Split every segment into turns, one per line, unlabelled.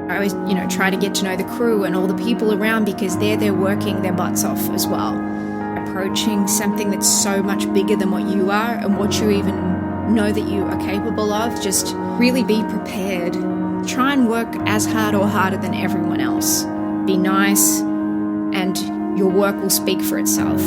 I always, try to get to know the crew and all the people around because they're working their butts off as well. Approaching something that's so much bigger than what you are and what you even know that you are capable of, just really be prepared. Try and work as hard or harder than everyone else. Be nice and your work will speak for itself.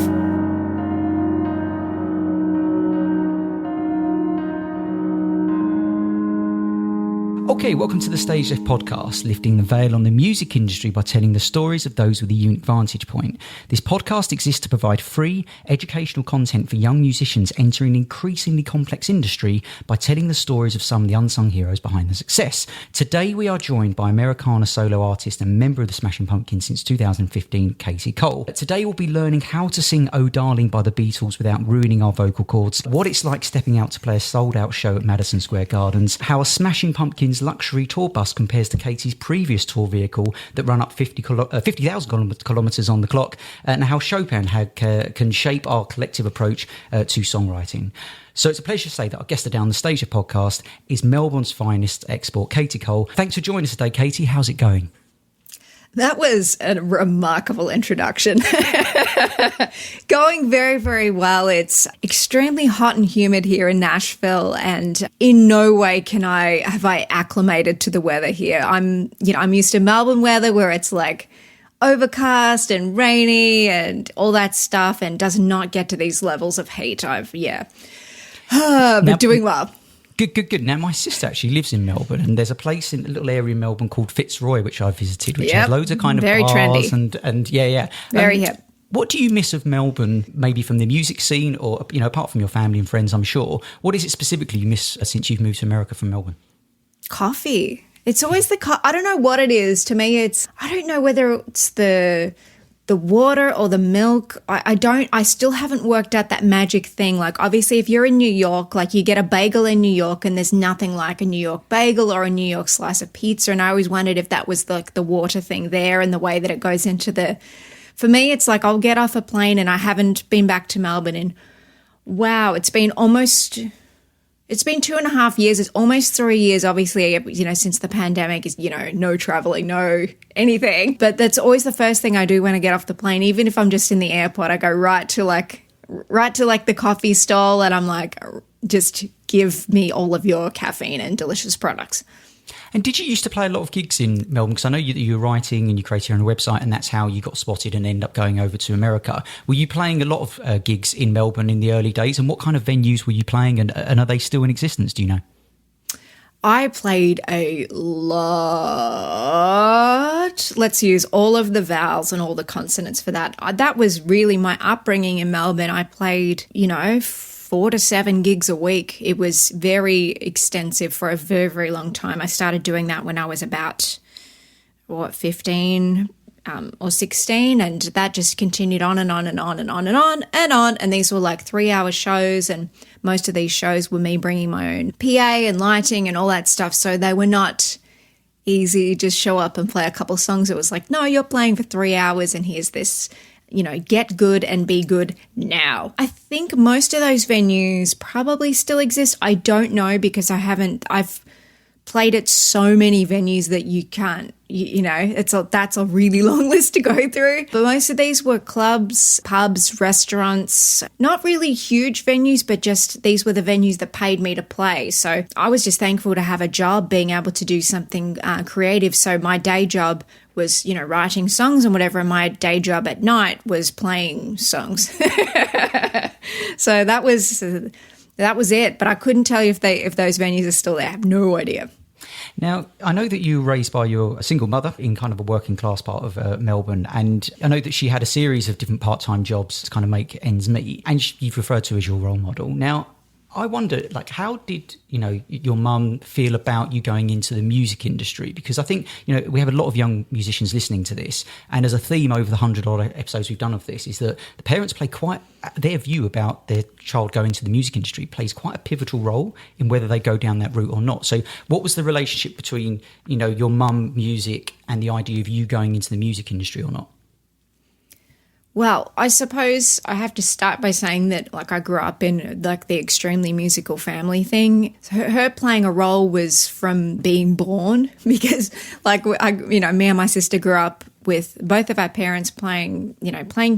Okay, welcome to the Stageleft podcast, lifting the veil on the music industry by telling the stories of those with a unique vantage point. This podcast exists to provide free, educational content for young musicians entering an increasingly complex industry by telling the stories of some of the unsung heroes behind the success. Today we are joined by Americana solo artist and member of the Smashing Pumpkins since 2015, Katie Cole. Today we'll be learning how to sing Oh Darling by the Beatles without ruining our vocal cords, what it's like stepping out to play a sold-out show at Madison Square Gardens, how a Smashing Pumpkins luxury tour bus compares to Katie's previous tour vehicle that ran up 50,000 kilometres on the clock, and how Chopin can shape our collective approach to songwriting. So it's a pleasure to say that our guest today on the Stageleft podcast is Melbourne's finest export, Katie Cole. Thanks for joining us today, Katie. How's it going?
That was a remarkable introduction. Going very, very well. It's extremely hot and humid here in Nashville, and in no way have I acclimated to the weather here. I'm used to Melbourne weather where it's like overcast and rainy and all that stuff, and does not get to these levels of heat. But doing well.
Good. Now, my sister actually lives in Melbourne, and there's a place in a little area in Melbourne called Fitzroy, which I visited, which has loads of kind of
very
bars
trendy.
and yeah.
Very hip.
What do you miss of Melbourne, maybe from the music scene or, apart from your family and friends, I'm sure? What is it specifically you miss since you've moved to America from Melbourne?
Coffee. It's always I don't know what it is. To me, I don't know whether it's the water or the milk. I still haven't worked out that magic thing. Like, obviously, if you're in New York, like, you get a bagel in New York and there's nothing like a New York bagel or a New York slice of pizza. And I always wondered if that was like the water thing there and the way that it goes into for me, it's like I'll get off a plane and I haven't been back to Melbourne in, wow, it's been 2.5 years. It's almost 3 years, obviously, since the pandemic is, no traveling, no anything. But that's always the first thing I do when I get off the plane. Even if I'm just in the airport, I go right to the coffee stall and I'm like, just give me all of your caffeine and delicious products.
And did you used to play a lot of gigs in Melbourne? Because I know you were writing and you created your own website, and that's how you got spotted and ended up going over to America. Were you playing a lot of gigs in Melbourne in the early days? And what kind of venues were you playing? And are they still in existence? Do you know?
I played a lot. Let's use all of the vowels and all the consonants for that. That was really my upbringing in Melbourne. I played, 4 to 7 gigs a week. It was very extensive for a very, very long time. I started doing that when I was about, 15 or 16, and that just continued on and on and on and on and on and on. And these were like 3-hour shows, and most of these shows were me bringing my own PA and lighting and all that stuff. So they were not easy, just show up and play a couple songs. It was like, no, you're playing for 3 hours and here's this, get good and be good now. I think most of those venues probably still exist. I don't know because I've played at so many venues that you can't, that's a really long list to go through. But most of these were clubs, pubs, restaurants, not really huge venues, but just these were the venues that paid me to play. So I was just thankful to have a job, being able to do something creative. So my day job was, writing songs and whatever, and my day job at night was playing songs. So that was it. But I couldn't tell you if those venues are still there. I have no idea.
Now, I know that you were raised by your single mother in kind of a working class part of Melbourne, and I know that she had a series of different part-time jobs to kind of make ends meet, and you've referred to her as your role model. Now, I wonder, how did, your mum feel about you going into the music industry? Because I think, we have a lot of young musicians listening to this. And as a theme over the 100-odd episodes we've done of this is that the parents play their view about their child going to the music industry plays quite a pivotal role in whether they go down that route or not. So what was the relationship between, your mum, music, and the idea of you going into the music industry or not?
Well, I suppose I have to start by saying that, like, I grew up in, like, the extremely musical family thing. Her playing a role was from being born because, like, me and my sister grew up with both of our parents playing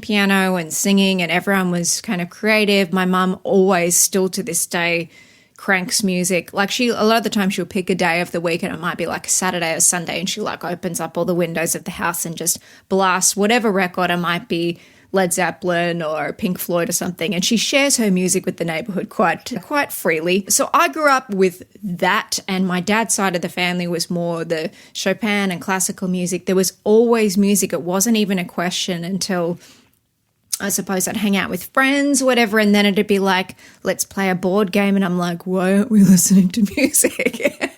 piano and singing, and everyone was kind of creative. My mum always, still to this day, cranks music. Like, a lot of the time she'll pick a day of the week, and it might be like a Saturday or Sunday, and she like opens up all the windows of the house and just blasts whatever record. It might be Led Zeppelin or Pink Floyd or something, and she shares her music with the neighborhood quite freely. So I grew up with that, and my dad's side of the family was more the Chopin and classical music. There was always music. It wasn't even a question until, I suppose, I'd hang out with friends or whatever, and then it'd be like, let's play a board game. And I'm like, why aren't we listening to music?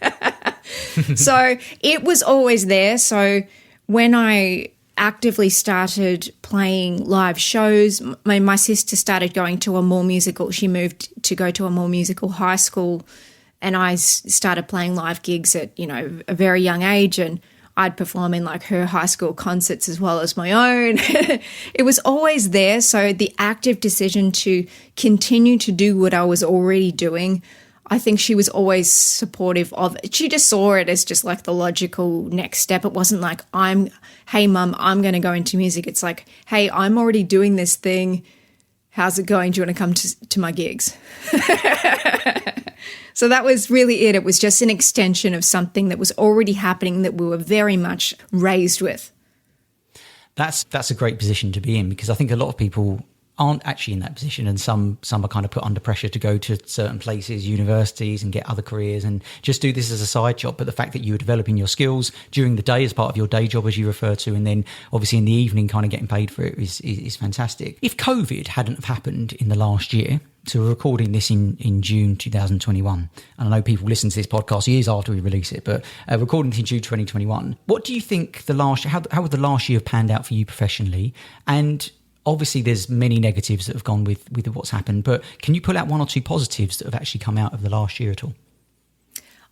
So it was always there. So when I actively started playing live shows, my sister started going to she moved to go to a more musical high school, and I started playing live gigs at, a very young age, and I'd perform in like her high school concerts as well as my own. It was always there. So the active decision to continue to do what I was already doing, I think she was always supportive of it. She just saw it as just like the logical next step. It wasn't like, hey mum, I'm going to go into music. It's like, hey, I'm already doing this thing. How's it going? Do you want to come to my gigs? So that was really it. It was just an extension of something that was already happening that we were very much raised with.
That's a great position to be in, because I think a lot of people aren't actually in that position, and some are kind of put under pressure to go to certain places, universities, and get other careers and just do this as a side job. But the fact that you were developing your skills during the day as part of your day job, as you refer to, and then obviously in the evening kind of getting paid for it is fantastic. If COVID hadn't have happened in the last year, so we're recording this in June 2021, and I know people listen to this podcast years after we release it, but recording this in June 2021, what do you think how would the last year have panned out for you professionally? And obviously there's many negatives that have gone with what's happened, but can you pull out one or two positives that have actually come out of the last year at all?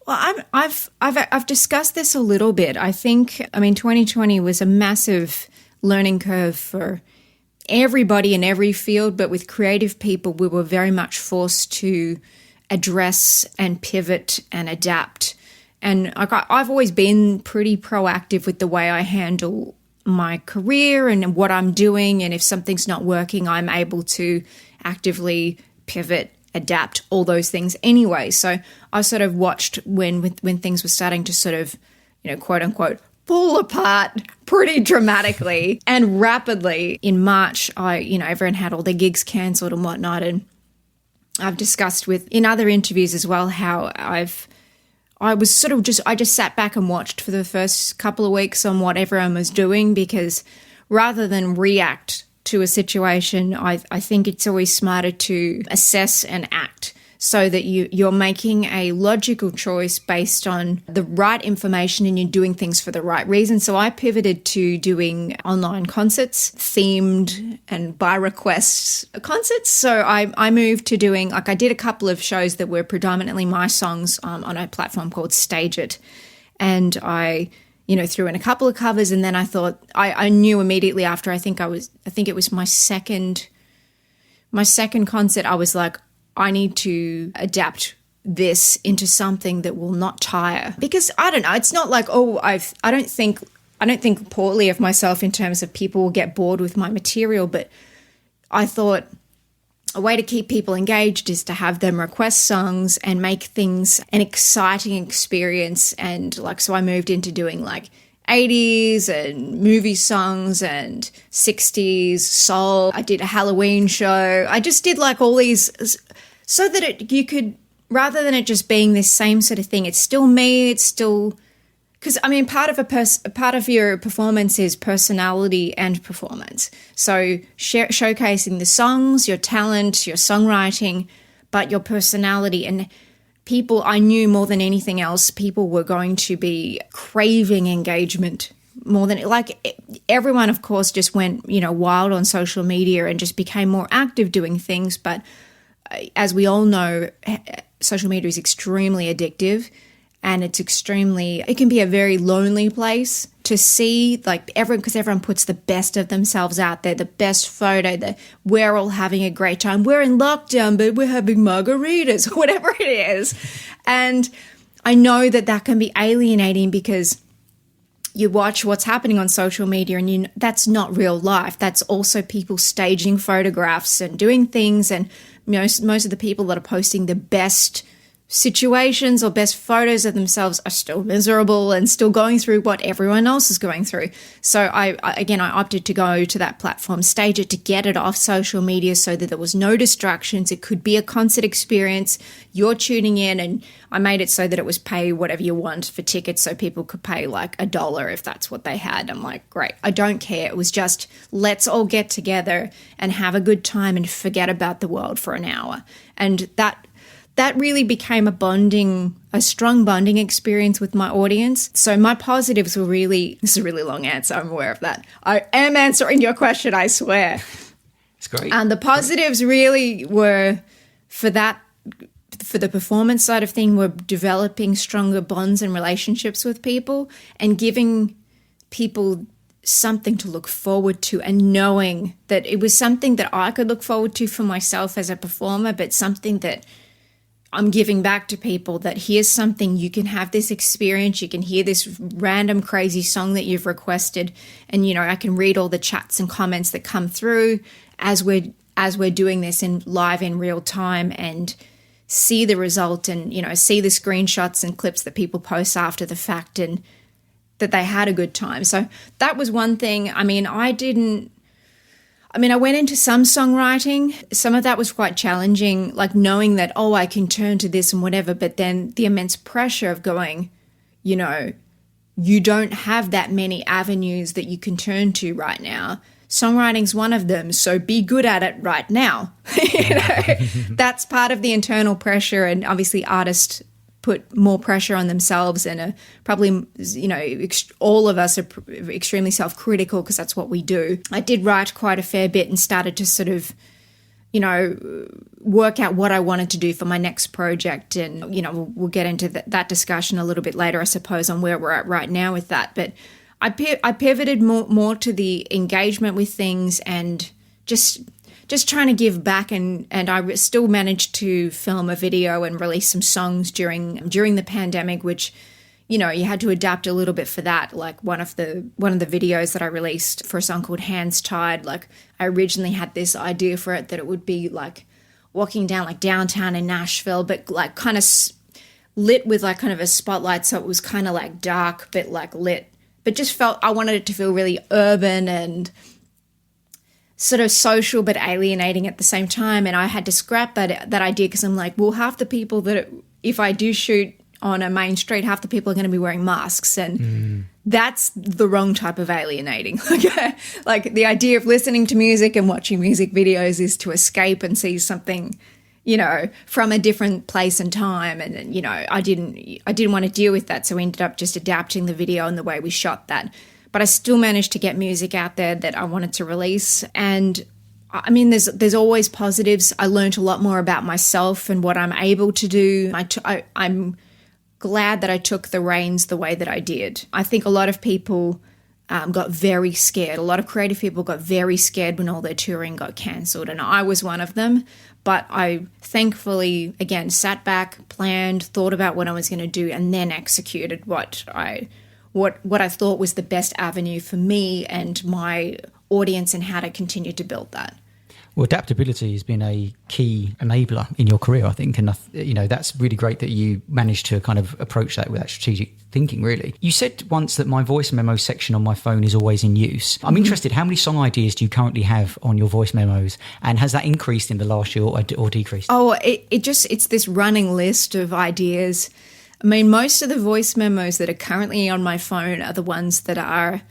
Well, I've discussed this a little bit. I think, 2020 was a massive learning curve for everybody in every field, but with creative people, we were very much forced to address and pivot and adapt. And I've always been pretty proactive with the way I handle my career and what I'm doing. And if something's not working, I'm able to actively pivot, adapt, all those things anyway. So I sort of watched when things were starting to sort of, quote unquote, fall apart pretty dramatically and rapidly. In March, everyone had all their gigs cancelled and whatnot. And I've discussed in other interviews as well how I just sat back and watched for the first couple of weeks on what everyone was doing, because rather than react to a situation, I think it's always smarter to assess and act, so that you're making a logical choice based on the right information and you're doing things for the right reason. So I pivoted to doing online concerts, themed and by request concerts. So I moved to doing, I did a couple of shows that were predominantly my songs on a platform called Stageleft. And I threw in a couple of covers, and then I thought, I knew immediately after, I think it was my second concert, I was like, I need to adapt this into something that will not tire. Because I don't know, it's not like, I don't think poorly of myself in terms of people will get bored with my material, but I thought a way to keep people engaged is to have them request songs and make things an exciting experience. And so I moved into doing 80s and movie songs and 60s soul. I did a Halloween show. I just did all these, so that you could, rather than it just being this same sort of thing, it's still me, it's still, because part of your performance is personality and performance. So showcasing the songs, your talent, your songwriting, but your personality. And people, I knew more than anything else, people were going to be craving engagement more than, everyone, of course, just went, wild on social media and just became more active doing things. But as we all know, social media is extremely addictive, and it can be a very lonely place to see like everyone, because everyone puts the best of themselves out there, the best photo, that we're all having a great time. We're in lockdown, but we're having margaritas, whatever it is. And I know that can be alienating because you watch what's happening on social media and that's not real life. That's also people staging photographs and doing things. And most of the people that are posting the best situations or best photos of themselves are still miserable and still going through what everyone else is going through. So I opted to go to that platform, stage it, to get it off social media so that there was no distractions. It could be a concert experience. You're tuning in, and I made it so that it was pay whatever you want for tickets, so people could pay like $1 if that's what they had. I'm like, great, I don't care. It was just, let's all get together and have a good time and forget about the world for an hour. And that really became a strong bonding experience with my audience. So my positives were really, this is a really long answer, I'm aware of that. I am answering your question, I swear.
It's great.
And the positives really were for the performance side of thing, were developing stronger bonds and relationships with people and giving people something to look forward to, and knowing that it was something that I could look forward to for myself as a performer, but something that I'm giving back to people, that here's something, you can have this experience, you can hear this random crazy song that you've requested, and I can read all the chats and comments that come through as we're doing this in live in real time, and see the result, and see the screenshots and clips that people post after the fact, and that they had a good time. So that was one thing. I went into some songwriting. Some of that was quite challenging, like knowing that, I can turn to this and whatever, but then the immense pressure of going, you don't have that many avenues that you can turn to right now. Songwriting's one of them, so be good at it right now. That's part of the internal pressure, and obviously artists put more pressure on themselves, and probably, all of us are extremely self-critical because that's what we do. I did write quite a fair bit and started to sort of, work out what I wanted to do for my next project. And, we'll get into that discussion a little bit later, I suppose, on where we're at right now with that. But I pivoted more to the engagement with things and just trying to give back, and I still managed to film a video and release some songs during the pandemic, which, you had to adapt a little bit for that. Like one of the videos that I released for a song called Hands Tied, like I originally had this idea for it that it would be like walking down like downtown in Nashville, but like kind of lit with like kind of a spotlight, so it was kind of like dark but like lit, but just I wanted it to feel really urban and sort of social but alienating at the same time. And I had to scrap that idea because I'm like, well, half the people if I do shoot on a main street, half the people are going to be wearing masks, and that's the wrong type of alienating. Like the idea of listening to music and watching music videos is to escape and see something, from a different place and time. And, I didn't want to deal with that. So we ended up just adapting the video and the way we shot that. But I still managed to get music out there that I wanted to release. And there's always positives. I learned a lot more about myself and what I'm able to do. I'm glad that I took the reins the way that I did. I think a lot of people got very scared. A lot of creative people got very scared when all their touring got cancelled, and I was one of them. But I thankfully, again, sat back, planned, thought about what I was going to do, and then executed what I thought was the best avenue for me and my audience, and how to continue to build that.
Well, adaptability has been a key enabler in your career, I think. And, that's really great that you managed to kind of approach that with that strategic thinking, really. You said once that my voice memo section on my phone is always in use. I'm interested, how many song ideas do you currently have on your voice memos? And has that increased in the last year or decreased?
Oh, it's this running list of ideas. Most of the voice memos that are currently on my phone are the ones that are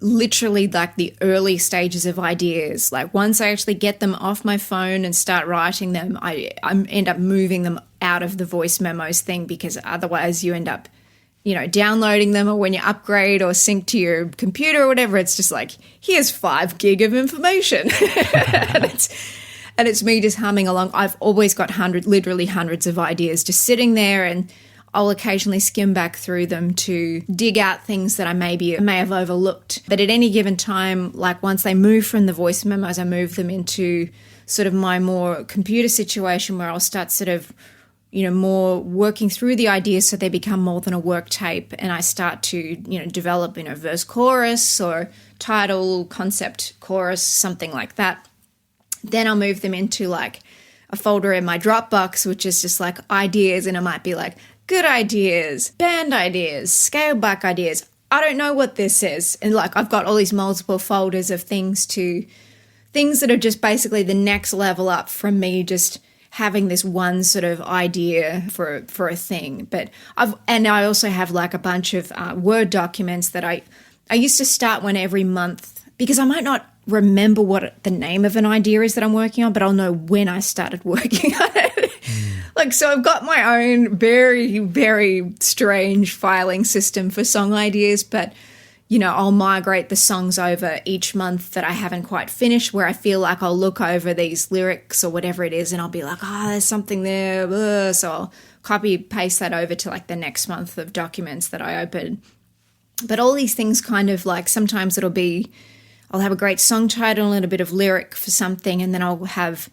literally like the early stages of ideas. Like once I actually get them off my phone and start writing them, I end up moving them out of the voice memos thing, because otherwise you end up, downloading them, or when you upgrade or sync to your computer or whatever, it's just like, here's 5 gig of information. and it's me just humming along. I've always got literally hundreds of ideas just sitting there, and I'll occasionally skim back through them to dig out things that I may have overlooked. But at any given time, like once they move from the voice memos, I move them into sort of my more computer situation where I'll start sort of, more working through the ideas so they become more than a work tape, and I start to, develop, verse chorus or title, concept chorus, something like that. Then I'll move them into like a folder in my Dropbox, which is just like ideas, and it might be like good ideas, band ideas, scale back ideas. I don't know what this is. And like I've got all these multiple folders of things that are just basically the next level up from me just having this one sort of idea for a thing. But I also have like a bunch of Word documents that I used to start one every month, because I might not remember what the name of an idea is that I'm working on, but I'll know when I started working on it. Like, so I've got my own very, very strange filing system for song ideas, but I'll migrate the songs over each month that I haven't quite finished, where I feel like I'll look over these lyrics or whatever it is and I'll be like, there's something there. So I'll copy, paste that over to like the next month of documents that I open. But all these things kind of like, sometimes I'll have a great song title and a bit of lyric for something, and then I'll have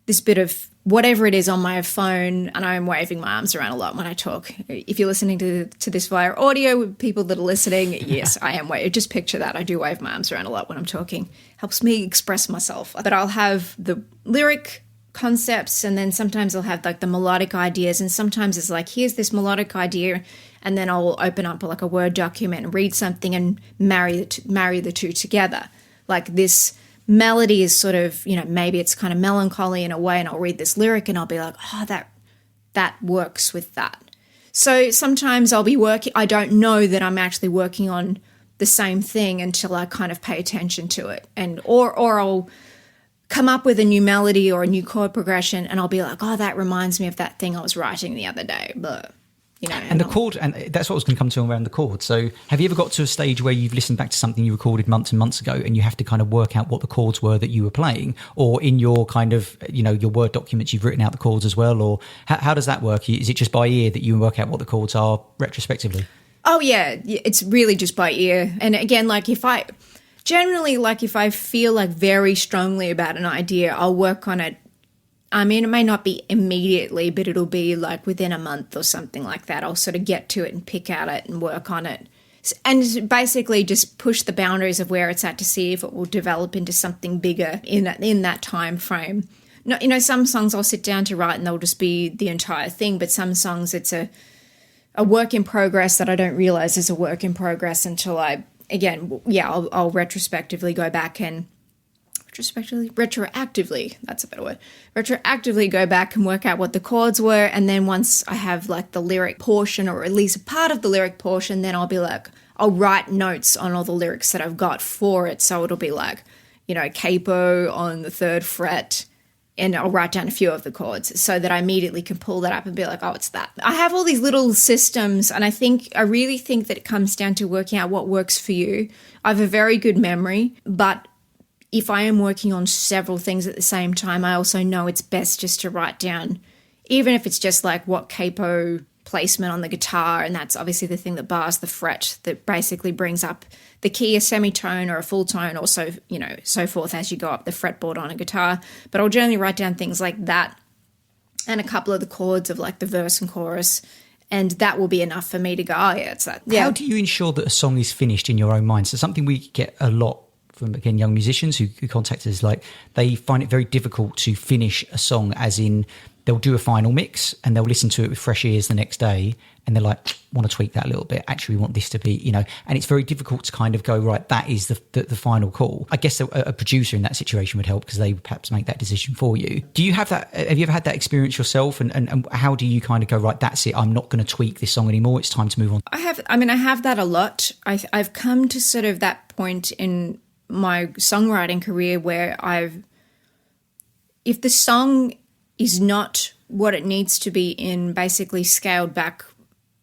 this bit of whatever it is on my phone, and I'm waving my arms around a lot when I talk. If you're listening to this via audio, people that are listening, yes, I am. Just picture that. I do wave my arms around a lot when I'm talking. Helps me express myself. But I'll have the lyric concepts, and then sometimes I'll have like the melodic ideas, and sometimes it's like, here's this melodic idea, and then I'll open up like a Word document and read something and marry the two together. Like this melody is sort of, maybe it's kind of melancholy in a way, and I'll read this lyric and I'll be like, that works with that. So sometimes I'll be I don't know that I'm actually working on the same thing until I kind of pay attention to it, or I'll come up with a new melody or a new chord progression and I'll be like, that reminds me of that thing I was writing the other day, but
and the chord, and that's what I was going to come to around the chord. So have you ever got to a stage where you've listened back to something you recorded months and months ago and you have to kind of work out what the chords were that you were playing, or in your kind of, your Word documents, you've written out the chords as well, or how does that work? Is it just by ear that you work out what the chords are retrospectively? Oh yeah, it's really just by ear. And again, like if I feel like very strongly about an idea, I'll work on it. I mean, it may not be immediately, but it'll be like within a month or something like that. I'll sort of get to it and pick at it and work on it. And basically just push the boundaries of where it's at to see if it will develop into something bigger in that time frame. No, some songs I'll sit down to write and they'll just be the entire thing, but some songs it's a work in progress that I don't realize is a work in progress until I'll retrospectively go back and retroactively, that's a better word, retroactively go back and work out what the chords were. And then once I have like the lyric portion, or at least a part of the lyric portion, then I'll be like, I'll write notes on all the lyrics that I've got for it. So it'll be like, capo on the 3rd fret, and I'll write down a few of the chords so that I immediately can pull that up and be like, it's that. I have all these little systems, and I really think that it comes down to working out what works for you. I have a very good memory, but if I am working on several things at the same time, I also know it's best just to write down, even if it's just like what capo placement on the guitar, and that's obviously the thing that bars the fret, that basically brings up the key, a semitone or a full tone, or so forth as you go up the fretboard on a guitar. But I'll generally write down things like that and a couple of the chords of like the verse and chorus, and that will be enough for me to go, it's that. Yeah. How do you ensure that a song is finished in your own mind? So something we get a lot from, again, young musicians who contact us, like they find it very difficult to finish a song, as in they'll do a final mix and they'll listen to it with fresh ears the next day and they're like, want to tweak that a little bit. Actually, we want this to be, and it's very difficult to kind of go, right, that is the final call. I guess a producer in that situation would help because they would perhaps make that decision for you. Do you have that? Have you ever had that experience yourself? And how do you kind of go, right, that's it, I'm not going to tweak this song anymore, it's time to move on? I
have that a lot. I've come to sort of that point in my songwriting career where if the song is not what it needs to be in basically scaled back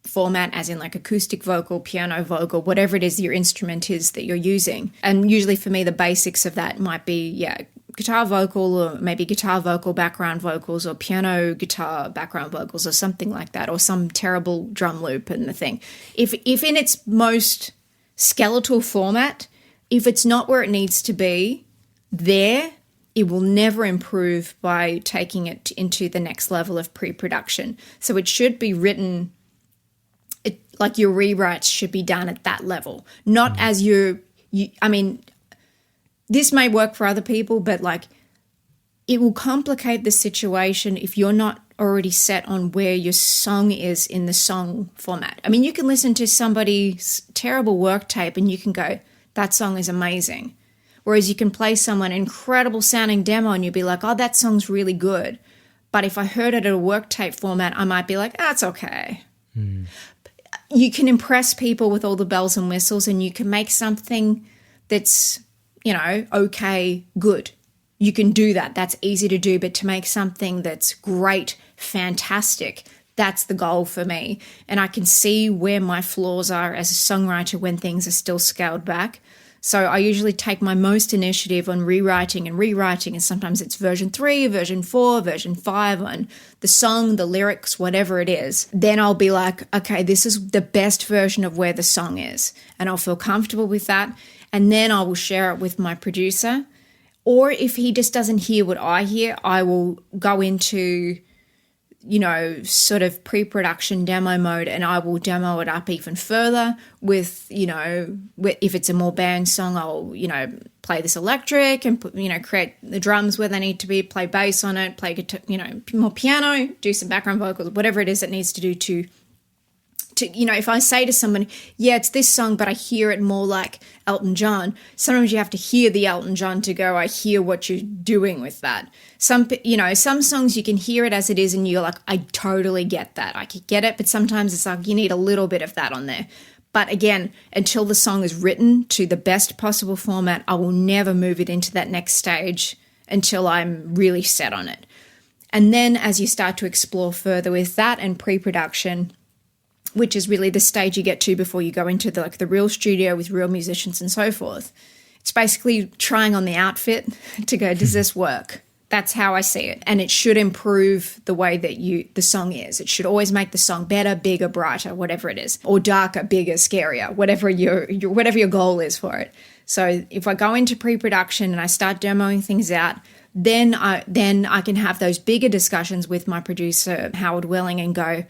format, as in like acoustic vocal, piano vocal, whatever it is your instrument is that you're using. And usually for me, the basics of that might be, guitar vocal, or maybe guitar vocal background vocals, or piano guitar background vocals, or something like that, or some terrible drum loop and the thing. If in its most skeletal format, if it's not where it needs to be, it will never improve by taking it into the next level of pre-production. So it should be written, like your rewrites should be done at that level, not as I mean, this may work for other people, but like it will complicate the situation if you're not already set on where your song is in the song format. I mean, you can listen to somebody's terrible work tape and you can go, that song is amazing. Whereas you can play someone incredible sounding demo and you'll be like, oh, that song's really good. But if I heard it at a work tape format, I might be like, it's okay. You can impress people with all the bells and whistles, and you can make something that's, okay, good. You can do that. That's easy to do. But to make something that's great, fantastic, that's the goal for me. And I can see where my flaws are as a songwriter when things are still scaled back. So I usually take my most initiative on rewriting, and sometimes it's version 3, version 4, version 5 on the song, the lyrics, whatever it is. Then I'll be like, okay, this is the best version of where the song is, and I'll feel comfortable with that. And then I will share it with my producer. Or if he just doesn't hear what I hear, I will go into, sort of pre-production demo mode, and I will demo it up even further with, if it's a more band song, I'll, play this electric and put, create the drums where they need to be, play bass on it, play guitar, more piano, do some background vocals, whatever it is it needs to do to if I say to someone, yeah, it's this song, but I hear it more like Elton John, sometimes you have to hear the Elton John to go, I hear what you're doing with that. Some songs you can hear it as it is and you're like, I totally get that. I can get it, but sometimes it's like you need a little bit of that on there. But again, until the song is written to the best possible format, I will never move it into that next stage until I'm really set on it. And then as you start to explore further with that and pre-production, which is really the stage you get to before you go into the real studio with real musicians and so forth. It's basically trying on the outfit to go, does this work? That's how I see it. And it should improve the way that the song is. It should always make the song better, bigger, brighter, whatever it is, or darker, bigger, scarier, whatever your goal is for it. So if I go into pre-production and I start demoing things out, then I can have those bigger discussions with my producer, Howard Welling, and go,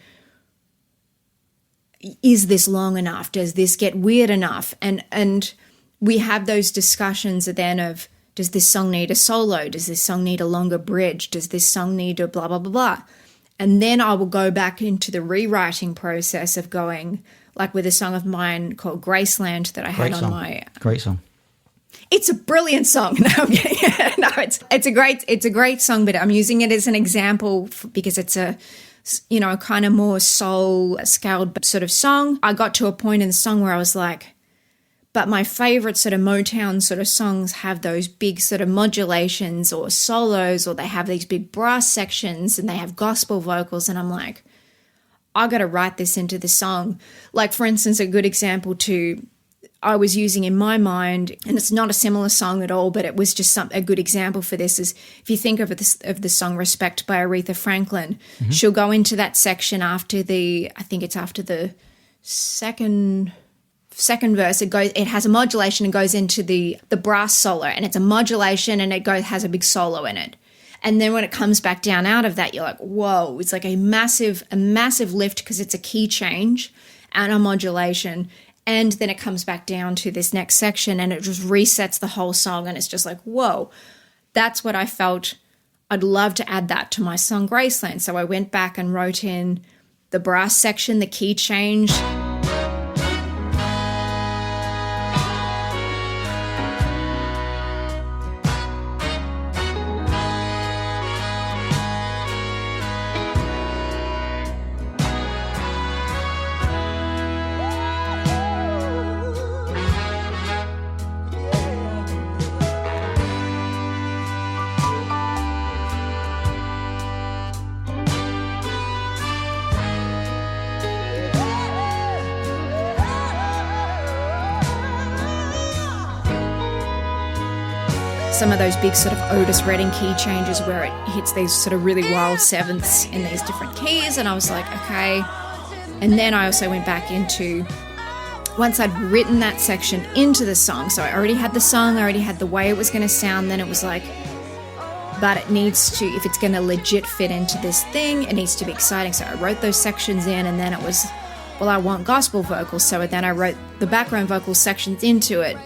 is this long enough? Does this get weird enough? And we have those discussions then of, does this song need a solo? Does this song need a longer bridge? Does this song need a blah, blah, blah, blah? And then I will go back into the rewriting process of going, like with a song of mine called Graceland that I had on my...
Great song.
It's a brilliant song. No, I'm kidding. No, it's a great song, but I'm using it as an example because it's a... kind of more soul scaled sort of song. I got to a point in the song where I was like, but my favorite sort of Motown sort of songs have those big sort of modulations or solos, or they have these big brass sections and they have gospel vocals. And I'm like, I got to write this into the song. Like, for instance, a good example I was using in my mind, and it's not a similar song at all, but it was just a good example for this, is if you think of the song Respect by Aretha Franklin, she'll go into that section after the second verse. It has a modulation and goes into the brass solo, and it's a modulation and has a big solo in it. And then when it comes back down out of that, you're like, whoa, it's like a massive lift because it's a key change and a modulation. And then it comes back down to this next section and it just resets the whole song. And it's just like, whoa, that's what I felt. I'd love to add that to my song Graceland. So I went back and wrote in the brass section, the key change. some of those big sort of Otis Redding key changes where it hits these sort of really wild sevenths in these different keys, and I was like, okay. And then I also went back into, once I'd written that section into the song, so I already had the song, I already had the way it was going to sound, then it was like, but it needs to, if it's going to legit fit into this thing, it needs to be exciting. So I wrote those sections in, and then it was, well, I want gospel vocals, so then I wrote the background vocal sections into it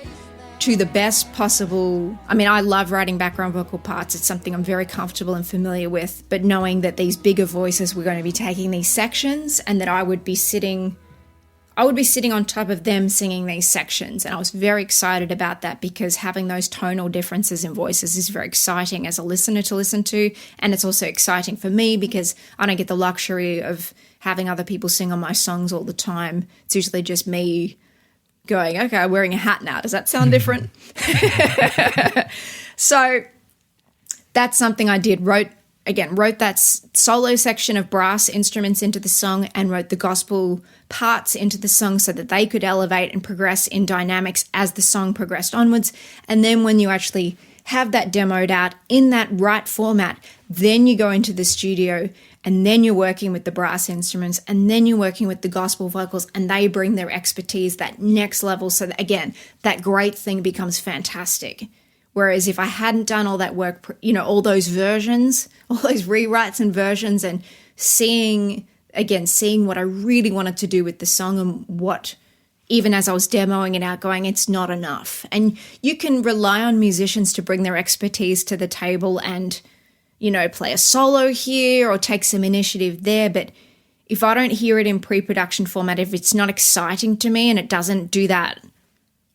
to the best possible. I mean, I love writing background vocal parts. It's something I'm very comfortable and familiar with, but knowing that these bigger voices were going to be taking these sections and that I would be sitting on top of them singing these sections. And I was very excited about that because having those tonal differences in voices is very exciting as a listener to listen to. And it's also exciting for me because I don't get the luxury of having other people sing on my songs all the time. It's usually just me going, okay, I'm wearing a hat now. Does that sound different? So that's something I did. Wrote that solo section of brass instruments into the song and wrote the gospel parts into the song so that they could elevate and progress in dynamics as the song progressed onwards. And then when you actually have that demoed out in that right format, then you go into the studio and then you're working with the brass instruments and then you're working with the gospel vocals and they bring their expertise that next level. So that, again, that great thing becomes fantastic. Whereas if I hadn't done all that work, all those versions, all those rewrites and versions and seeing what I really wanted to do with the song and what, even as I was demoing it out, going, it's not enough. And you can rely on musicians to bring their expertise to the table and, play a solo here or take some initiative there. But if I don't hear it in pre-production format, if it's not exciting to me and it doesn't do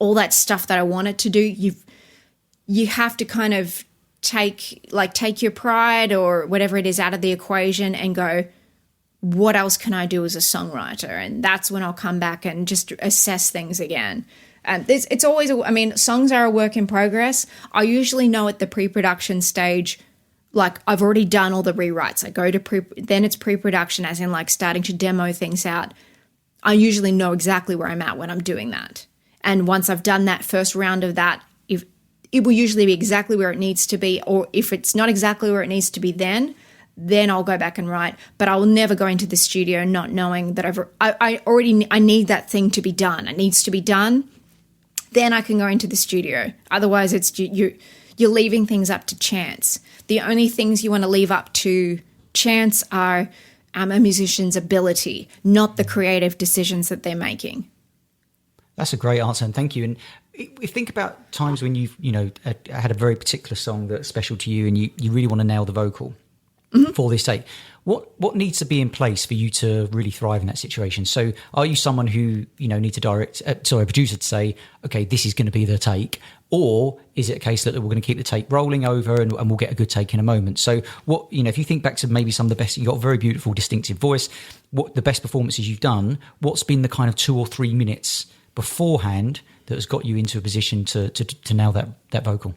all that stuff that I want it to do, you have to kind of take your pride or whatever it is out of the equation and go, what else can I do as a songwriter? And that's when I'll come back and just assess things again. And it's always, songs are a work in progress. I usually know at the pre-production stage, like I've already done all the rewrites. I go to then it's pre-production, as in like starting to demo things out. I usually know exactly where I'm at when I'm doing that. And once I've done that first round of that, if it will usually be exactly where it needs to be, or if it's not exactly where it needs to be, then I'll go back and write. But I will never go into the studio not knowing that I need that thing to be done. It needs to be done. Then I can go into the studio. Otherwise, it's you're leaving things up to chance. The only things you want to leave up to chance are a musician's ability, not the creative decisions that they're making.
That's a great answer, and thank you. And if think about times when you've had a very particular song that's special to you and you really want to nail the vocal for this take, what needs to be in place for you to really thrive in that situation? So are you someone who need to a producer to say, okay, this is going to be the take, or is it a case that we're going to keep the take rolling over and we'll get a good take in a moment? So what, if you think back to maybe some of the best, you've got a very beautiful distinctive voice, what the best performances you've done, what's been the kind of 2 or 3 minutes beforehand that has got you into a position to nail that vocal?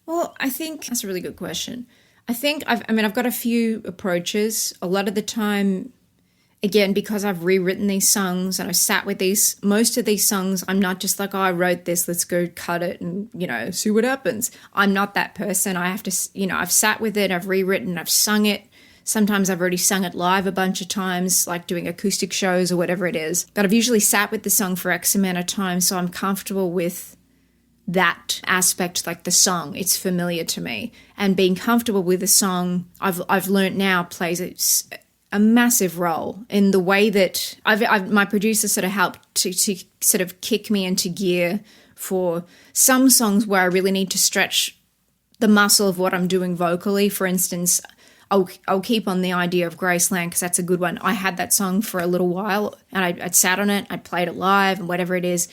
Well, I think that's a really good question. I think I've got a few approaches. A lot of the time, again, because I've rewritten these songs and I've sat with most of these songs, I'm not just like, oh, I wrote this, let's go cut it and, see what happens. I'm not that person. I have to, I've sat with it, I've rewritten, I've sung it. Sometimes I've already sung it live a bunch of times, like doing acoustic shows or whatever it is. But I've usually sat with the song for X amount of time, so I'm comfortable with that aspect, like the song. It's familiar to me. And being comfortable with the song, I've learnt now plays a massive role in the way that my producer sort of helped to sort of kick me into gear for some songs where I really need to stretch the muscle of what I'm doing vocally. For instance, I'll keep on the idea of Graceland because that's a good one. I had that song for a little while and I'd sat on it, I'd played it live and whatever it is.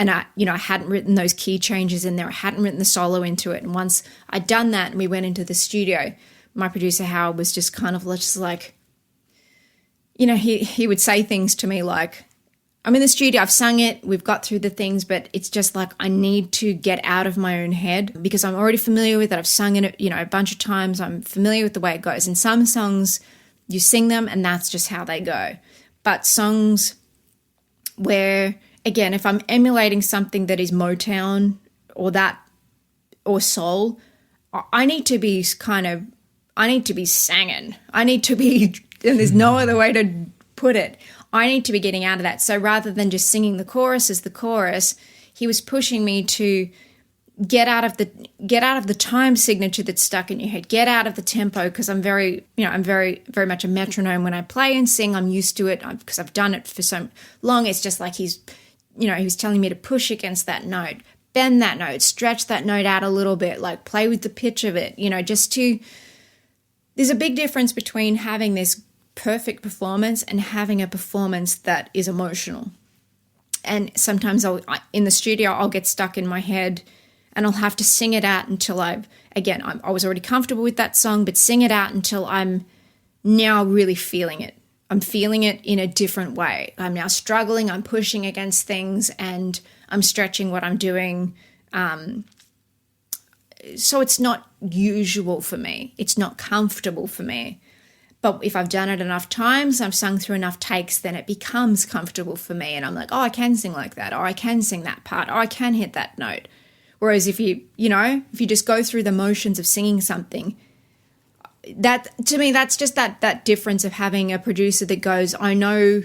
And I hadn't written those key changes in there. I hadn't written the solo into it. And once I'd done that and we went into the studio, my producer Howard was just kind of just like, he would say things to me like, I'm in the studio, I've sung it, we've got through the things, but it's just like I need to get out of my own head because I'm already familiar with it. I've sung it, a bunch of times. I'm familiar with the way it goes. And some songs, you sing them and that's just how they go. But songs where, again, if I'm emulating something that is Motown or that or soul, I need to be singing. I need to be, and there's no other way to put it. I need to be getting out of that. So rather than just singing the chorus as the chorus, he was pushing me to get out of the time signature that's stuck in your head. Get out of the tempo, because I'm very much a metronome when I play and sing. I'm used to it because I've done it for so long. It's just like he was telling me to push against that note, bend that note, stretch that note out a little bit, like play with the pitch of it, there's a big difference between having this perfect performance and having a performance that is emotional. And sometimes in the studio, I'll get stuck in my head and I'll have to sing it out until I was already comfortable with that song, but sing it out until I'm now really feeling it. I'm feeling it in a different way. I'm now struggling, I'm pushing against things, and I'm stretching what I'm doing. So it's not usual for me. It's not comfortable for me. But if I've done it enough times, I've sung through enough takes, then it becomes comfortable for me. And I'm like, oh, I can sing like that, or I can sing that part, or I can hit that note. Whereas if you just go through the motions of singing something, that to me, that's just that difference of having a producer that goes, I know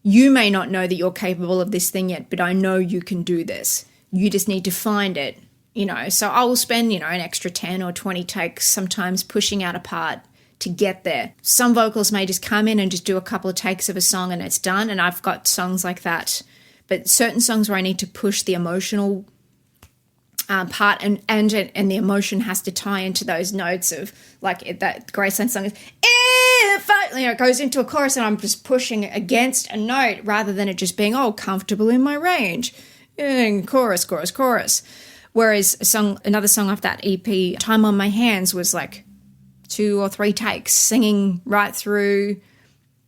you may not know that you're capable of this thing yet, but I know you can do this. You just need to find it, So I will spend, an extra 10 or 20 takes sometimes pushing out a part to get there. Some vocalists may just come in and just do a couple of takes of a song and it's done. And I've got songs like that. But certain songs where I need to push the emotional part and the emotion has to tie into those notes of like that Graceland song is if I, it goes into a chorus and I'm just pushing against a note rather than it just being comfortable in my range. And chorus. Whereas another song off that EP, Time on My Hands, was like 2 or 3 takes, singing right through,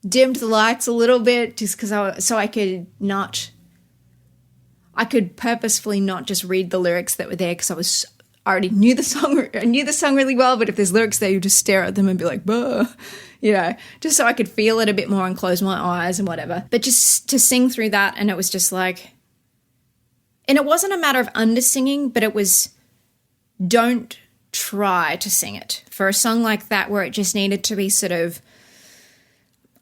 dimmed the lights a little bit just because I could purposefully not just read the lyrics that were there because I already knew the song. I knew the song really well, but if there's lyrics there, you just stare at them and be like, "Bah," just so I could feel it a bit more and close my eyes and whatever. But just to sing through that, and it was just like, and it wasn't a matter of under-singing, but it was don't try to sing it. For a song like that where it just needed to be sort of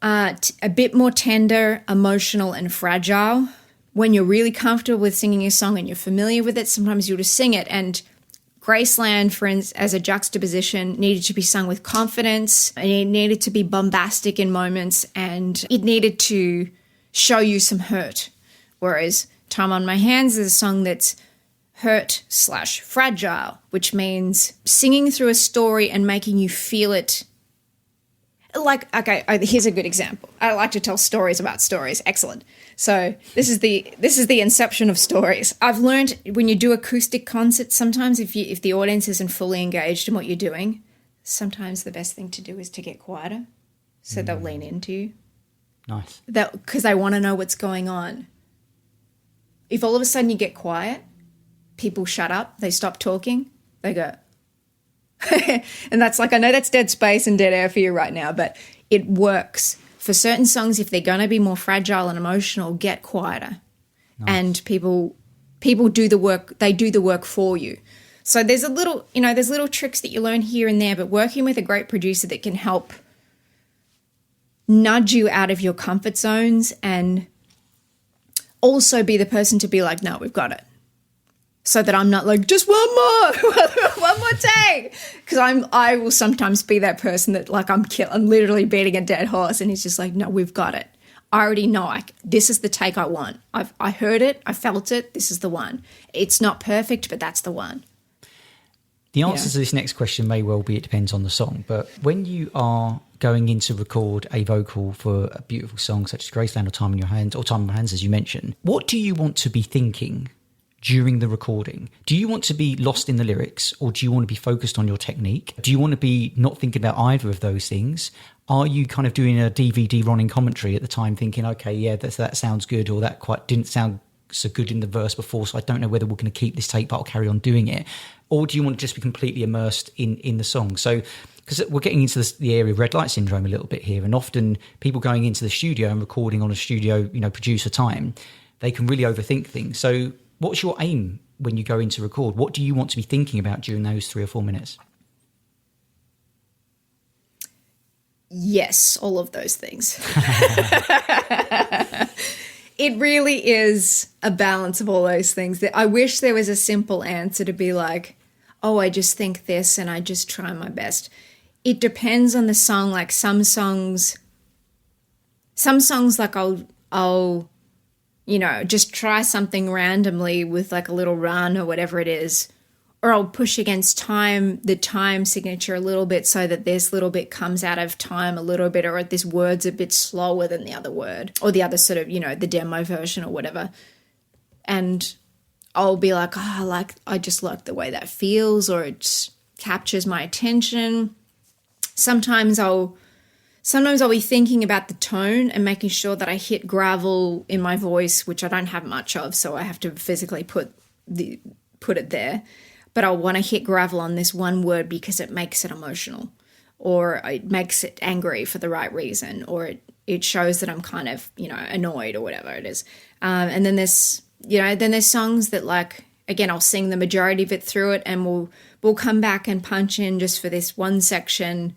a bit more tender, emotional and fragile, when you're really comfortable with singing a song and you're familiar with it, sometimes you'll just sing it. And Graceland, for instance, as a juxtaposition, needed to be sung with confidence, and it needed to be bombastic in moments, and it needed to show you some hurt. Whereas Time on My Hands is a song that's hurt/fragile, which means singing through a story and making you feel it. Like, okay, here's a good example. I like to tell stories about stories. Excellent. So this is the inception of stories. I've learned when you do acoustic concerts, sometimes if the audience isn't fully engaged in what you're doing, sometimes the best thing to do is to get quieter, so they'll lean into you.
Nice.
Because they want to know what's going on. If all of a sudden you get quiet, people shut up, they stop talking, they go. And that's like, I know that's dead space and dead air for you right now, but it works. For certain songs, if they're going to be more fragile and emotional, get quieter. Nice. And people do the work. They do the work for you. So there's there's little tricks that you learn here and there, but working with a great producer that can help nudge you out of your comfort zones and also be the person to be like, no, we've got it. So that I'm not like, just one more take. Because I will sometimes be that person that like I'm literally beating a dead horse, and he's just like, no, we've got it. I already know. This is the take I want. I heard it. I felt it. This is the one. It's not perfect, but that's the one.
The answer to this next question may well be it depends on the song. But when you are going in to record a vocal for a beautiful song such as Graceland or Time in Your Hands, or Time in My Hands, as you mentioned, what do you want to be thinking during the recording? Do you want to be lost in the lyrics, or do you want to be focused on your technique? Do you want to be not thinking about either of those things? Are you kind of doing a DVD running commentary at the time thinking, okay, yeah, that sounds good, or that quite didn't sound so good in the verse before, so I don't know whether we're going to keep this take, but I'll carry on doing it? Or do you want to just be completely immersed in the song? So, because we're getting into the area of red light syndrome a little bit here, and often people going into the studio and recording on a studio, producer time, they can really overthink things. So what's your aim when you go into record? What do you want to be thinking about during those 3 or 4 minutes?
Yes, all of those things. It really is a balance of all those things. That I wish there was a simple answer to be like, oh, I just think this and I just try my best. It depends on the song. Like some songs like I'll just try something randomly with like a little run or whatever it is, or I'll push against the time signature a little bit so that this little bit comes out of time a little bit, or this word's a bit slower than the other word, or the other sort of, the demo version or whatever. And I'll be like, I just like the way that feels, or it captures my attention. Sometimes I'll be thinking about the tone and making sure that I hit gravel in my voice, which I don't have much of, so I have to physically put it there. But I'll want to hit gravel on this one word because it makes it emotional, or it makes it angry for the right reason, or it shows that I'm kind of, annoyed or whatever it is. And then there's songs that, like, again, I'll sing the majority of it through it, and we'll come back and punch in just for this one section,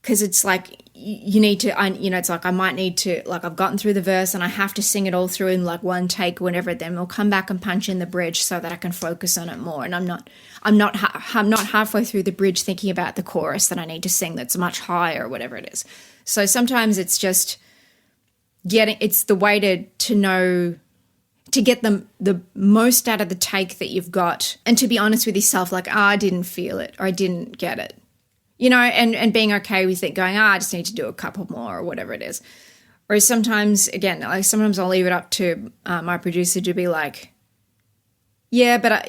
because it's like it's like I might need to, like, I've gotten through the verse and I have to sing it all through in like one take or whatever. Then we'll come back and punch in the bridge so that I can focus on it more. And I'm not halfway through the bridge thinking about the chorus that I need to sing that's much higher or whatever it is. So sometimes it's just it's the way to know, to get the most out of the take that you've got, and to be honest with yourself, like, I didn't feel it or I didn't get it. And being okay with it, going, I just need to do a couple more or whatever it is. Or sometimes, again, like sometimes I'll leave it up to my producer to be like, yeah, but,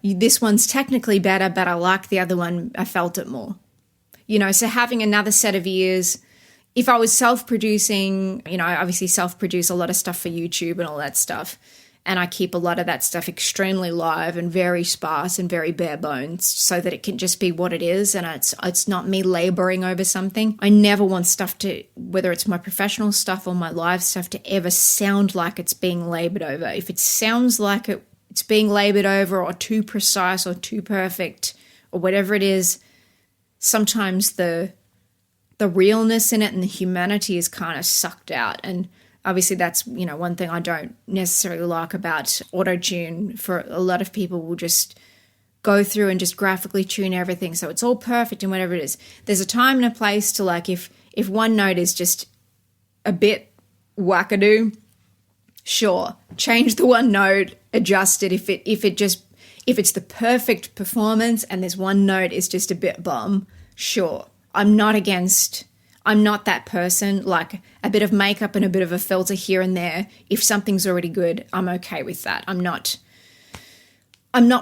this one's technically better, but I like the other one. I felt it more. So having another set of ears. If I was self-producing, I obviously self-produce a lot of stuff for YouTube and all that stuff. And I keep a lot of that stuff extremely live and very sparse and very bare bones so that it can just be what it is, and it's not me laboring over something. I never want stuff to, whether it's my professional stuff or my live stuff, to ever sound like it's being labored over. If it sounds like it's being labored over or too precise or too perfect or whatever it is, sometimes the realness in it and the humanity is kind of sucked out. And obviously that's, one thing I don't necessarily like about auto-tune. For a lot of people will just go through and just graphically tune everything so it's all perfect and whatever it is. There's a time and a place to, like, if one note is just a bit wackadoo, sure, change the one note, adjust it. If it's the perfect performance and there's one note is just a bit bum, sure. I'm not that person. Like, a bit of makeup and a bit of a filter here and there, if something's already good, I'm okay with that. I'm not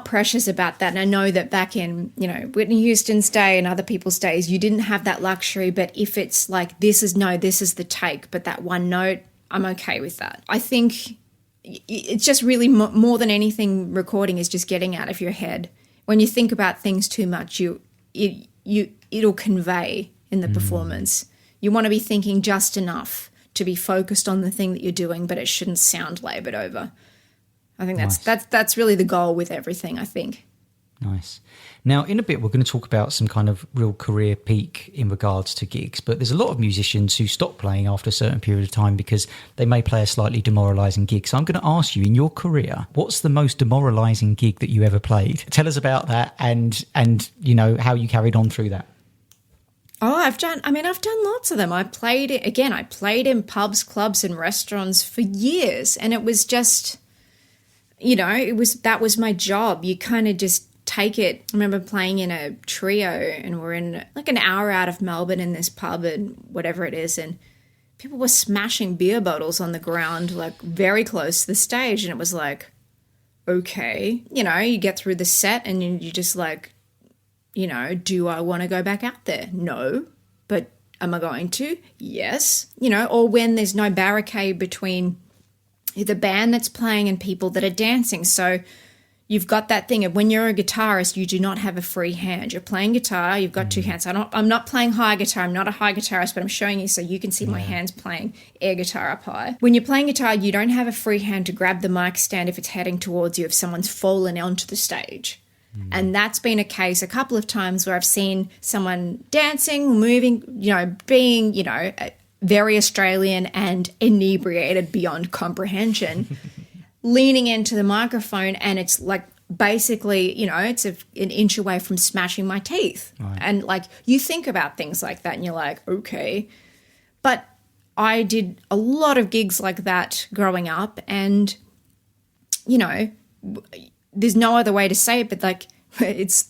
precious about that. And I know that back in, Whitney Houston's day and other people's days, you didn't have that luxury. But if it's like, this is the take, but that one note, I'm okay with that. I think it's just really more than anything, recording is just getting out of your head. When you think about things too much, it'll convey in the performance. You want to be thinking just enough to be focused on the thing that you're doing, but it shouldn't sound labored over. I think that's really the goal with everything, I think.
Nice. Now, in a bit, we're going to talk about some kind of real career peak in regards to gigs, but there's a lot of musicians who stop playing after a certain period of time because they may play a slightly demoralising gig. So I'm going to ask you, in your career, what's the most demoralising gig that you ever played? Tell us about that and how you carried on through that.
Oh, I've done lots of them. I played in pubs, clubs and restaurants for years, and it was just, that was my job. You kind of just take it. I remember playing in a trio, and we're in like an hour out of Melbourne in this pub and whatever it is, and people were smashing beer bottles on the ground, like very close to the stage, and it was like, okay, you get through the set and you just like, do I want to go back out there? No. But am I going to? Yes. Or when there's no barricade between the band that's playing and people that are dancing. So, you've got that thing of when you're a guitarist, you do not have a free hand. You're playing guitar, you've got two hands. I'm not playing high guitar, I'm not a high guitarist, but I'm showing you so you can see my hands playing air guitar up high. When you're playing guitar, you don't have a free hand to grab the mic stand if it's heading towards you, if someone's fallen onto the stage. And that's been a case a couple of times where I've seen someone dancing, moving, being, very Australian and inebriated beyond comprehension, leaning into the microphone, and it's like basically, it's an inch away from smashing my teeth. Right. And like you think about things like that and you're like, okay. But I did a lot of gigs like that growing up, and, there's no other way to say it, but like it's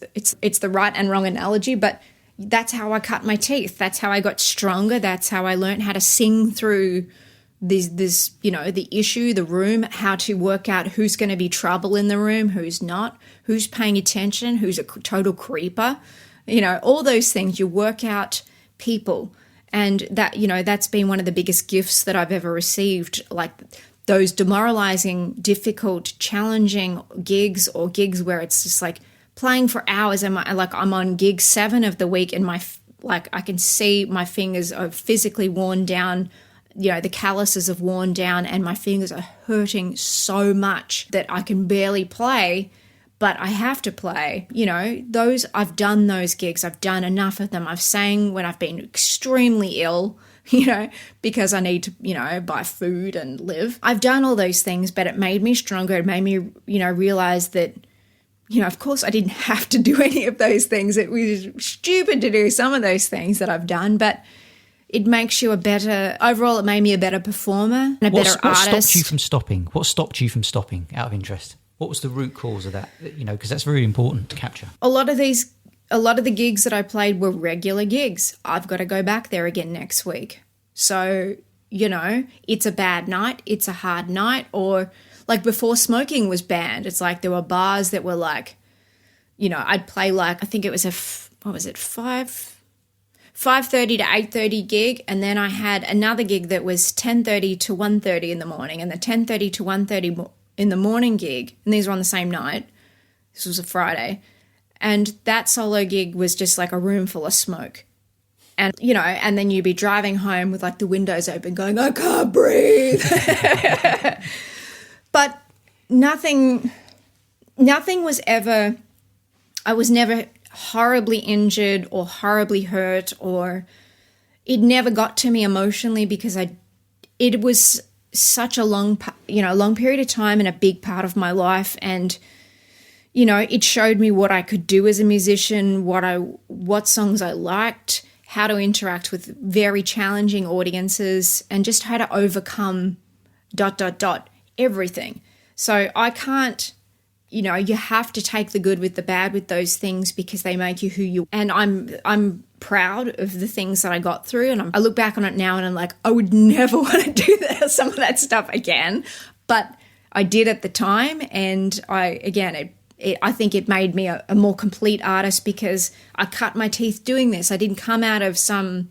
the right and wrong analogy, but that's how I cut my teeth. That's how I got stronger. That's how I learned how to sing through this the issue, the room, how to work out who's going to be trouble in the room, who's not, who's paying attention, who's a total creeper, all those things. You work out people, and that, that's been one of the biggest gifts that I've ever received, like those demoralizing, difficult, challenging gigs, or gigs where it's just like playing for hours, and I'm on gig 7 of the week, and I can see my fingers are physically worn down, the calluses have worn down, and my fingers are hurting so much that I can barely play, but I have to play. I've done those gigs. I've done enough of them. I've sang when I've been extremely ill, because I need to, buy food and live. I've done all those things, but it made me stronger. It made me, realize that, of course I didn't have to do any of those things. It was stupid to do some of those things that I've done, but it makes you overall it made me a better performer and a better artist.
What stopped you from stopping? What stopped you from stopping, out of interest? What was the root cause of that? Because that's very important to capture. A lot of
the gigs that I played were regular gigs. I've got to go back there again next week. So, it's a bad night, it's a hard night, or like before smoking was banned, it's like there were bars that were like, I'd play like, I think it was 5:30 to 8:30 gig, and then I had another gig that was 10:30 to 1:30 in the morning, and the 10:30 to 1:30 in the morning gig, and these were on the same night. This was a Friday. And that solo gig was just like a room full of smoke. And, and then you'd be driving home with like the windows open going, I can't breathe. But nothing was ever, I was never horribly injured or horribly hurt, or it never got to me emotionally, because it was such a long period of time and a big part of my life. And it showed me what I could do as a musician, what songs I liked, how to interact with very challenging audiences, and just how to overcome ... everything. So I can't, you have to take the good with the bad with those things, because they make you who you are. And I'm proud of the things that I got through, and I look back on it now and I'm like, I would never want to do some of that stuff again, but I did at the time. And I think it made me a more complete artist, because I cut my teeth doing this. I didn't come out of some,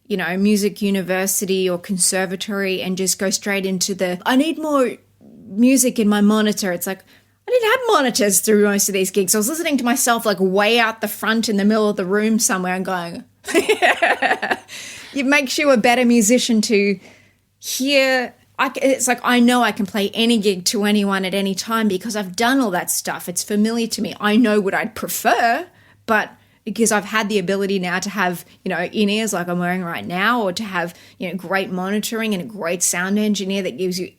music university or conservatory and just go straight into I need more music in my monitor. It's like, I didn't have monitors through most of these gigs. I was listening to myself like way out the front in the middle of the room somewhere and going, it makes you a better musician to hear. It's like, I know I can play any gig to anyone at any time, because I've done all that stuff. It's familiar to me. I know what I'd prefer, but because I've had the ability now to have, in-ears like I'm wearing right now, or to have, great monitoring and a great sound engineer that gives you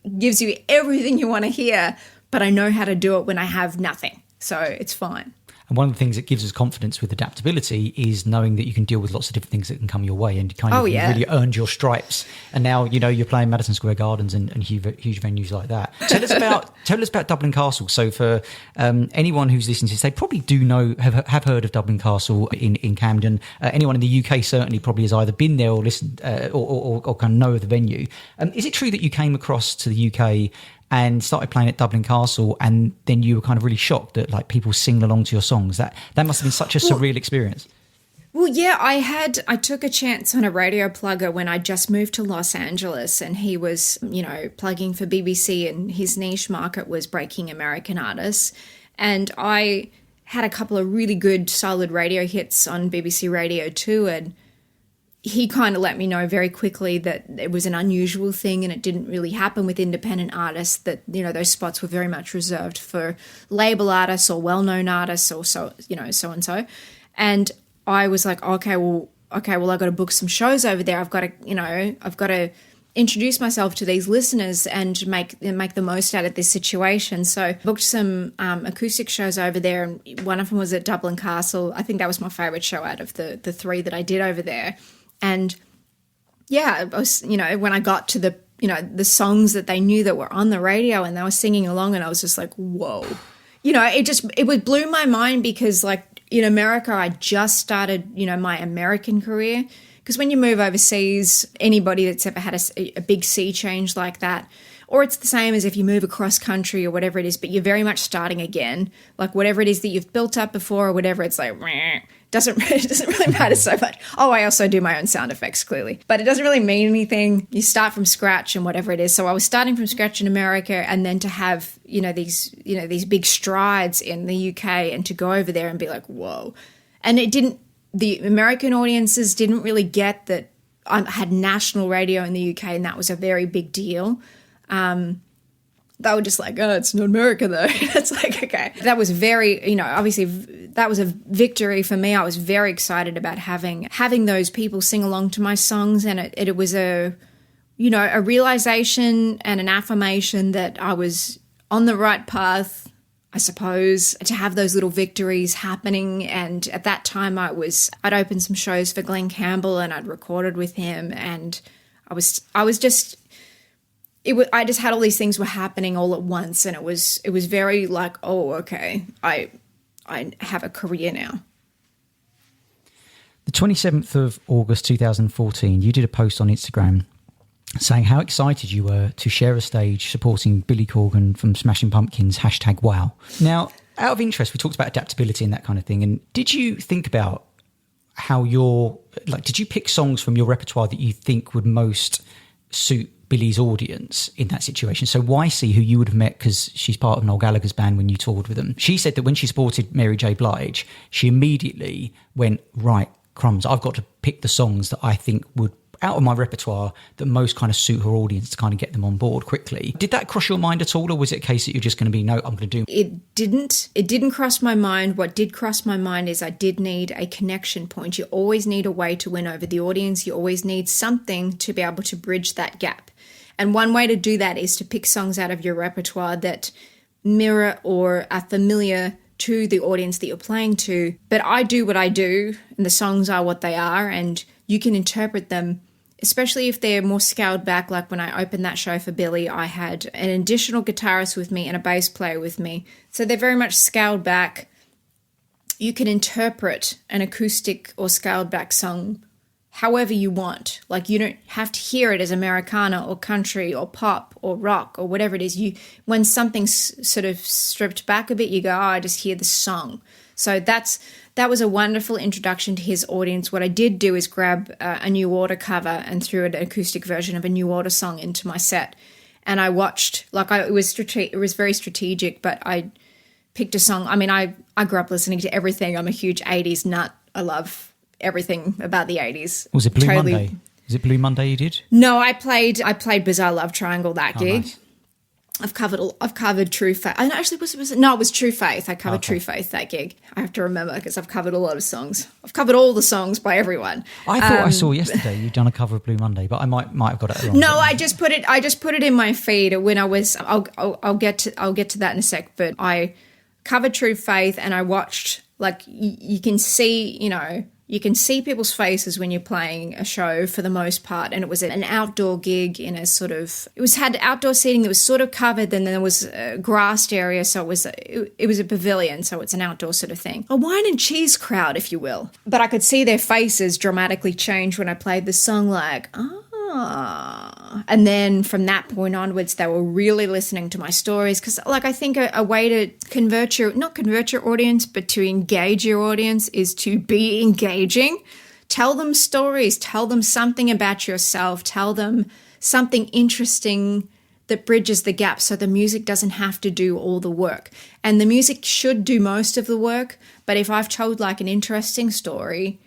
everything you want to hear, but I know how to do it when I have nothing. So it's fine.
And one of the things that gives us confidence with adaptability is knowing that you can deal with lots of different things that can come your way, and you really earned your stripes. And now, you're playing Madison Square Gardens and huge venues like that. Tell us about Dublin Castle. So for anyone who's listening to this, they probably do know, have heard of Dublin Castle in Camden. Anyone in the UK certainly probably has either been there or listened or kind of know of the venue. Is it true that you came across to the UK and started playing at Dublin Castle, and then you were kind of really shocked that like people sing along to your songs? That must have been such a surreal experience.
Well, yeah, I took a chance on a radio plugger when I just moved to Los Angeles, and he was, plugging for BBC, and his niche market was breaking American artists. And I had a couple of really good solid radio hits on BBC Radio 2, and he kind of let me know very quickly that it was an unusual thing and it didn't really happen with independent artists, that, you know, those spots were very much reserved for label artists or well-known artists or so, you know, so and so. And I was like, okay, well, I've got to book some shows over there. I've got to introduce myself to these listeners and make the most out of this situation. So I booked some acoustic shows over there, and one of them was at Dublin Castle. I think that was my favourite show out of the three that I did over there. And yeah, I was, you know, when I got to the, you know, the songs that they knew that were on the radio and they were singing along, and I was just like, whoa. You know, it blew my mind, because like in America, I just started, you know, my American career. Because when you move overseas, anybody that's ever had a big sea change like that, or it's the same as if you move across country or whatever it is, but you're very much starting again. Like whatever it is that you've built up before or whatever, it's like, it doesn't really matter so much. Oh, I also do my own sound effects, clearly. But it doesn't really mean anything. You start from scratch and whatever it is. So I was starting from scratch in America, and then to have, these big strides in the UK and to go over there and be like, whoa. And the American audiences didn't really get that I had national radio in the UK, and that was a very big deal. They were just like, oh, it's not America though. It's like, okay. That was very, you know, obviously that was a victory for me. I was very excited about having those people sing along to my songs, and it was a realization and an affirmation that I was on the right path, I suppose, to have those little victories happening. And at that time I'd opened some shows for Glenn Campbell, and I'd recorded with him, and I just had all these things were happening all at once, and it was very like, oh, okay, I have a career now.
The 27th of August 2014, you did a post on Instagram saying how excited you were to share a stage supporting Billy Corgan from Smashing Pumpkins, #wow. Now, out of interest, we talked about adaptability and that kind of thing, and did you think about how did you pick songs from your repertoire that you think would most suit Billy's audience in that situation? So YC, who you would have met because she's part of Noel Gallagher's band when you toured with them, she said that when she supported Mary J. Blige, she immediately went, right, crumbs, I've got to pick the songs that I think would, out of my repertoire, that most kind of suit her audience to kind of get them on board quickly. Did that cross your mind at all, or was it a case that you're just going to be, no, I'm going to do...
It didn't cross my mind. What did cross my mind is I did need a connection point. You always need a way to win over the audience. You always need something to be able to bridge that gap. And one way to do that is to pick songs out of your repertoire that mirror or are familiar to the audience that you're playing to. But I do what I do, and the songs are what they are, and you can interpret them, especially if they're more scaled back. Like when I opened that show for Billy, I had an additional guitarist with me and a bass player with me. So they're very much scaled back. You can interpret an acoustic or scaled back song however you want. Like you don't have to hear it as Americana or country or pop or rock or whatever it is. When something's sort of stripped back a bit, you go, oh, I just hear the song. So that was a wonderful introduction to his audience. What I did do is grab a New Order cover and threw an acoustic version of a New Order song into my set. And I watched, it was very strategic, but I picked a song. I mean, I grew up listening to everything. I'm a huge 80s nut. I love everything about the 80s.
Was it Blue Monday? Is it Blue Monday you did?
No, I played Bizarre Love Triangle that gig.
Nice.
I've covered True Faith. And actually, it was True Faith. I covered True Faith that gig. I have to remember because I've covered a lot of songs. I've covered all the songs by everyone.
I thought I saw yesterday you'd done a cover of Blue Monday, but I might have got it wrong.
No, I just put it in my feed when I was. I'll get to that in a sec. But I covered True Faith, and I watched. You can see, you can see people's faces when you're playing a show for the most part. And it was an outdoor gig in a had outdoor seating that was sort of covered. Then there was a grassed area. So it was a pavilion. So it's an outdoor sort of thing. A wine and cheese crowd, if you will. But I could see their faces dramatically change when I played the song, and then from that point onwards, they were really listening to my stories. Because I think a way to not convert your audience, but to engage your audience is to be engaging. Tell them stories, tell them something about yourself, tell them something interesting that bridges the gap so the music doesn't have to do all the work. And the music should do most of the work, but if I've told like an interesting story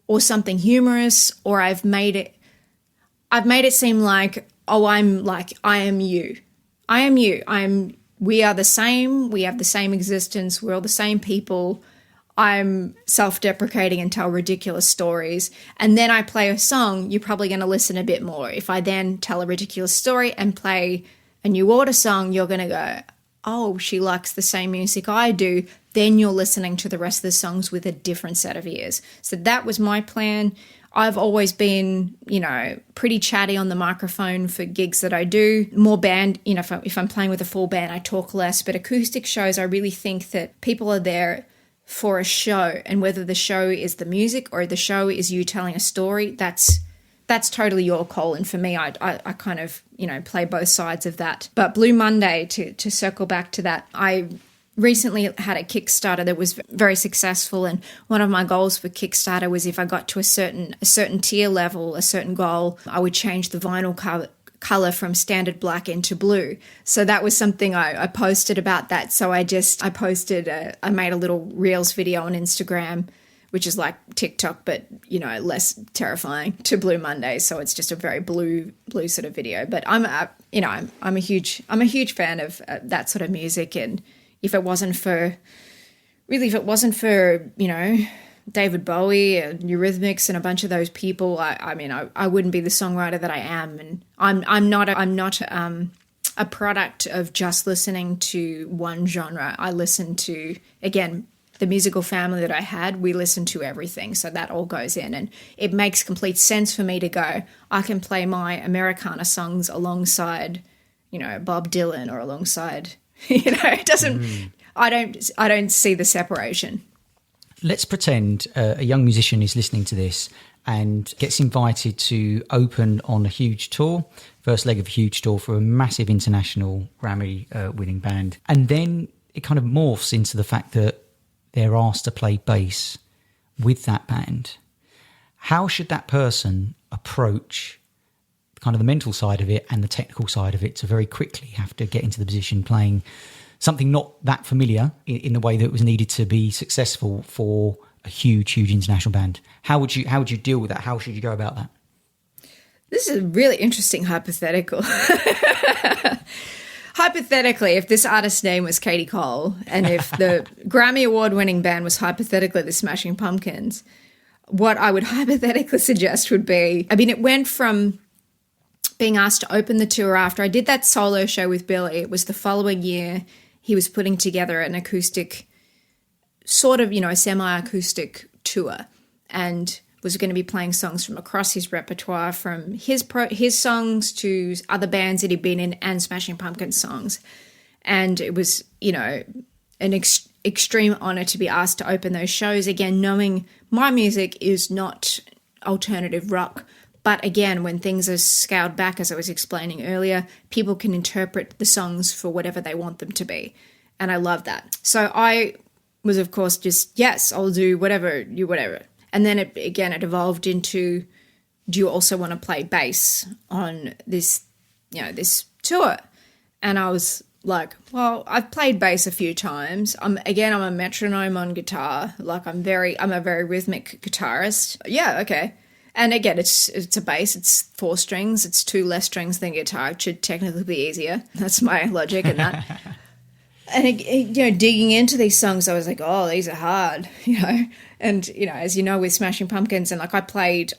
or something humorous, or I've made it seem like, oh, I am you. I am you. We are the same. We have the same existence. We're all the same people. I'm self-deprecating and tell ridiculous stories. And then I play a song, you're probably going to listen a bit more. If I then tell a ridiculous story and play a New Order song, you're going to go, oh, she likes the same music I do. Then you're listening to the rest of the songs with a different set of ears. So that was my plan. I've always been, pretty chatty on the microphone for gigs that I do. More band, if I'm playing with a full band, I talk less. But acoustic shows, I really think that people are there for a show, and whether the show is the music or the show is you telling a story, that's totally your call. And for me, I kind of, play both sides of that. But Blue Monday, to circle back to that, I recently had a Kickstarter that was very successful, and one of my goals for Kickstarter was if I got to a certain tier level, a certain goal, I would change the vinyl color from standard black into blue. So that was something I posted about that. So I made a little Reels video on Instagram, which is like TikTok, but less terrifying, to Blue Monday. So it's just a very blue sort of video. But I'm a huge fan of that sort of music. And if it wasn't for David Bowie and Eurythmics and a bunch of those people, I wouldn't be the songwriter that I am. And I'm not a product of just listening to one genre. I listen to, again, the musical family that I had, we listen to everything. So that all goes in, and it makes complete sense for me to go, I can play my Americana songs alongside, Bob Dylan, or alongside, it doesn't, I don't see the separation.
Let's pretend a young musician is listening to this and gets invited to open on a huge tour, first leg of a huge tour for a massive international Grammy-winning band. And then it kind of morphs into the fact that they're asked to play bass with that band. How should that person approach kind of the mental side of it and the technical side of it to very quickly have to get into the position playing something not that familiar in the way that it was needed to be successful for a huge international band? How would you deal with that? How should you go about that?
This is a really interesting hypothetical. Hypothetically, if this artist's name was Katie Cole, and if the Grammy Award-winning band was hypothetically the Smashing Pumpkins, what I would hypothetically suggest would be, it went from being asked to open the tour after I did that solo show with Billy. It was the following year. He was putting together an acoustic, sort of, semi-acoustic tour, and was going to be playing songs from across his repertoire, from his songs to other bands that he'd been in and Smashing Pumpkins songs. And it was, an extreme honor to be asked to open those shows. Again, knowing my music is not alternative rock, but again, when things are scaled back, as I was explaining earlier, people can interpret the songs for whatever they want them to be. And I love that. So I was, of course, just, yes, I'll do whatever. And then it evolved into, do you also want to play bass on this tour? And I was like, well, I've played bass a few times. I'm a metronome on guitar. Like I'm a very rhythmic guitarist. Yeah, okay. And again, it's a bass. It's 4 strings. It's 2 less strings than guitar. It should technically be easier. That's my logic in that. And digging into these songs, I was like, oh, these are hard, And as you know, with Smashing Pumpkins, and like I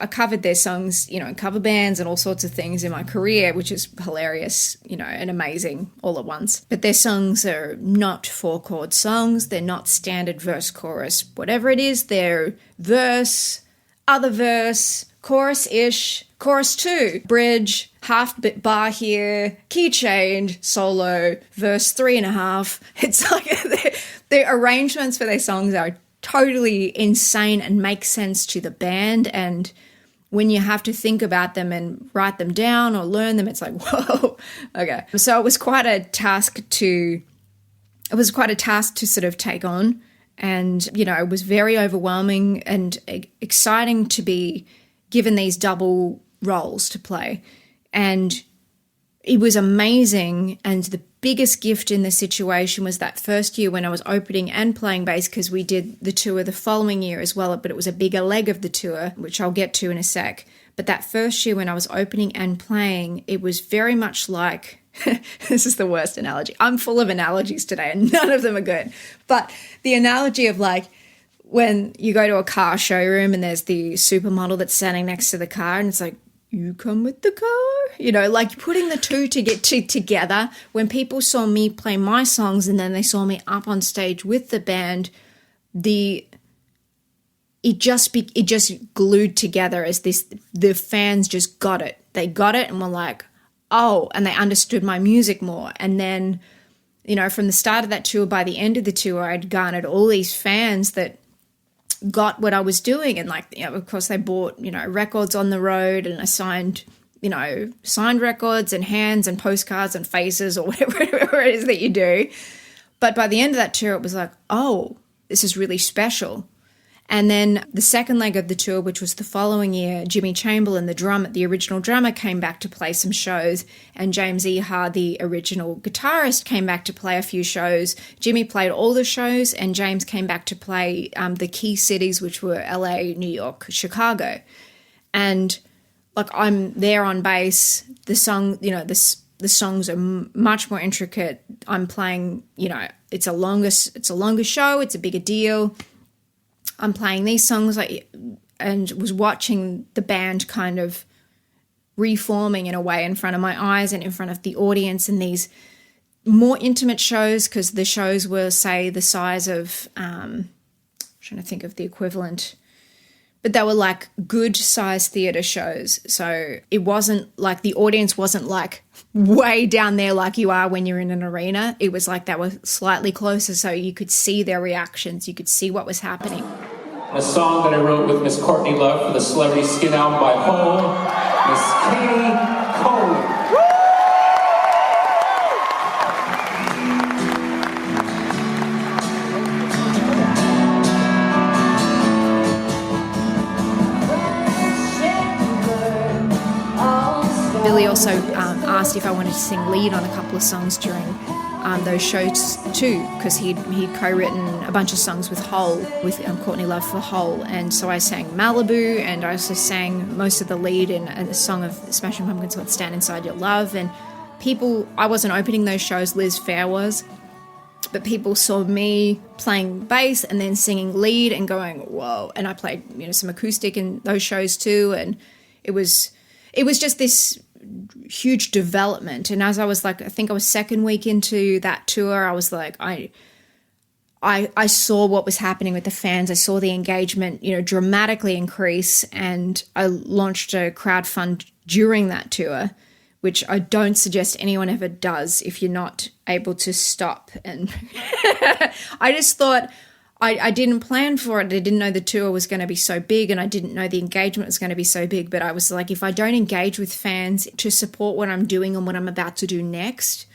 covered their songs, in cover bands and all sorts of things in my career, which is hilarious, and amazing all at once. But their songs are not 4-chord songs. They're not standard verse, chorus, whatever it is. They're verse, other verse, chorus-ish, chorus 2, bridge, half bit bar here, key change, solo, verse 3.5. It's like the arrangements for their songs are totally insane and make sense to the band. And when you have to think about them and write them down or learn them, it's like, whoa, okay. So it was quite a task to sort of take on. And, it was very overwhelming and exciting to be given these double roles to play. And, it was amazing. And the biggest gift in the situation was that first year when I was opening and playing bass, because we did the tour the following year as well, but it was a bigger leg of the tour, which I'll get to in a sec. But that first year when I was opening and playing, it was very much like, this is the worst analogy. I'm full of analogies today and none of them are good. But the analogy of like when you go to a car showroom and there's the supermodel that's standing next to the car and it's like, you come with the car, you know, like putting the two together. When people saw me play my songs and then they saw me up on stage with the band, it just glued together as this. The fans just got it. They got it and were like, oh, and they understood my music more. And then, you know, from the start of that tour, by the end of the tour, I'd garnered all these fans that got what I was doing. And like, you know, of course they bought, you know, records on the road, and I signed records and hands and postcards and faces or whatever it is that you do. But by the end of that tour, it was like, oh, this is really special. And then the second leg of the tour, which was the following year, Jimmy Chamberlain, the original drummer, came back to play some shows, and James Ehar, the original guitarist, came back to play a few shows. Jimmy played all the shows, and James came back to play the key cities, which were LA, New York, Chicago. And like, I'm there on bass. The song, you know, the songs are much more intricate. I'm playing, you know, it's a longer show. It's a bigger deal. I'm playing these songs and was watching the band kind of reforming in a way in front of my eyes and in front of the audience, in these more intimate shows, because the shows were, say, the size of, I'm trying to think of the equivalent, but they were like good size theatre shows. So it wasn't like the audience wasn't like way down there like you are when you're in an arena. It was like they were slightly closer, so you could see their reactions. You could see what was happening.
A song that I wrote with Miss Courtney Love for the Celebrity Skin album by Hole, Miss Katie Cole.
Billy also asked if I wanted to sing lead on a couple of songs during those shows too, because he'd co-written a bunch of songs with Hole, with Courtney Love for Hole, and so I sang Malibu, and I also sang most of the lead in a song of Smashing Pumpkins called Stand Inside Your Love. And people, I wasn't opening those shows, Liz Phair was, but people saw me playing bass and then singing lead and going, whoa. And I played, you know, some acoustic in those shows too, and it was just this huge development. And as I was like, I think I was second week into that tour, I was like, I saw what was happening with the fans. I saw the engagement, you know, dramatically increase, and I launched a crowdfund during that tour, which I don't suggest anyone ever does if you're not able to stop. And I just thought, I didn't plan for it. I didn't know the tour was going to be so big, and I didn't know the engagement was going to be so big. But I was like, if I don't engage with fans to support what I'm doing and what I'm about to do next,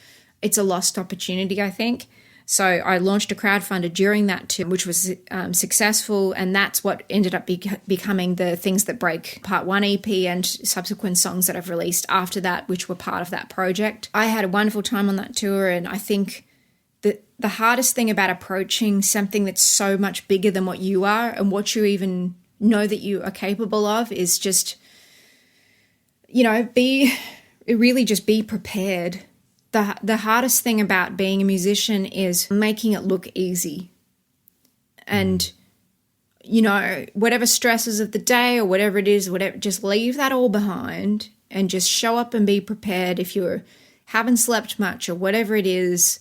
it's a lost opportunity, I think. So I launched a crowdfunder during that tour, which was successful, and that's what ended up becoming the Things That Break Part 1 EP and subsequent songs that I've released after that, which were part of that project. I had a wonderful time on that tour, and I think the hardest thing about approaching something that's so much bigger than what you are and what you even know that you are capable of is just, you know, be prepared. The hardest thing about being a musician is making it look easy. And, you know, whatever stresses of the day or whatever it is, just leave that all behind and just show up and be prepared. If you haven't slept much or whatever it is,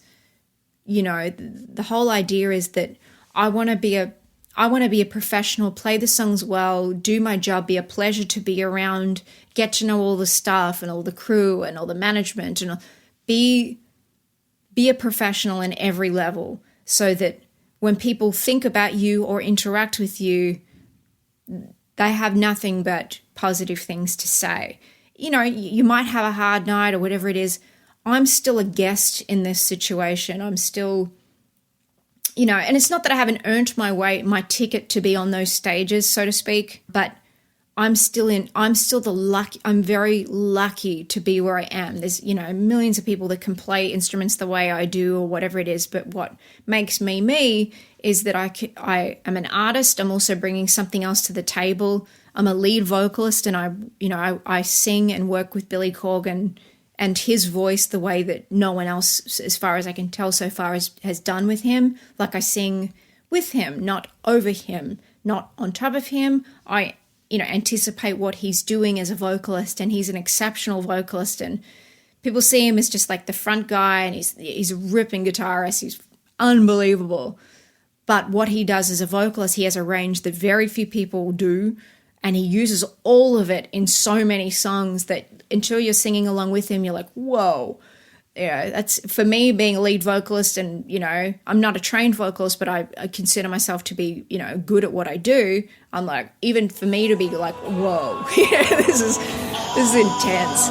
you know, the whole idea is that I want to be a professional, play the songs well, do my job, be a pleasure to be around, get to know all the staff and all the crew and all the management, and be a professional in every level, so that when people think about you or interact with you, they have nothing but positive things to say. You know, you might have a hard night or whatever it is. I'm still a guest in this situation. I'm still, you know, and it's not that I haven't earned my ticket to be on those stages, so to speak, but I'm very lucky to be where I am. There's, millions of people that can play instruments the way I do or whatever it is. But what makes me me is that I am an artist. I'm also bringing something else to the table. I'm a lead vocalist, and I sing and work with Billy Corgan and his voice the way that no one else, as far as I can tell so far, has done with him. Like, I sing with him, not over him, not on top of him. I anticipate what he's doing as a vocalist, and he's an exceptional vocalist, and people see him as just like the front guy, and he's a ripping guitarist. He's unbelievable. But what he does as a vocalist, he has a range that very few people do, and he uses all of it in so many songs that until you're singing along with him, you're like, whoa. That's, for me, being a lead vocalist, and, I'm not a trained vocalist, but I consider myself to be, good at what I do. I'm like, even for me to be like, whoa, this is intense.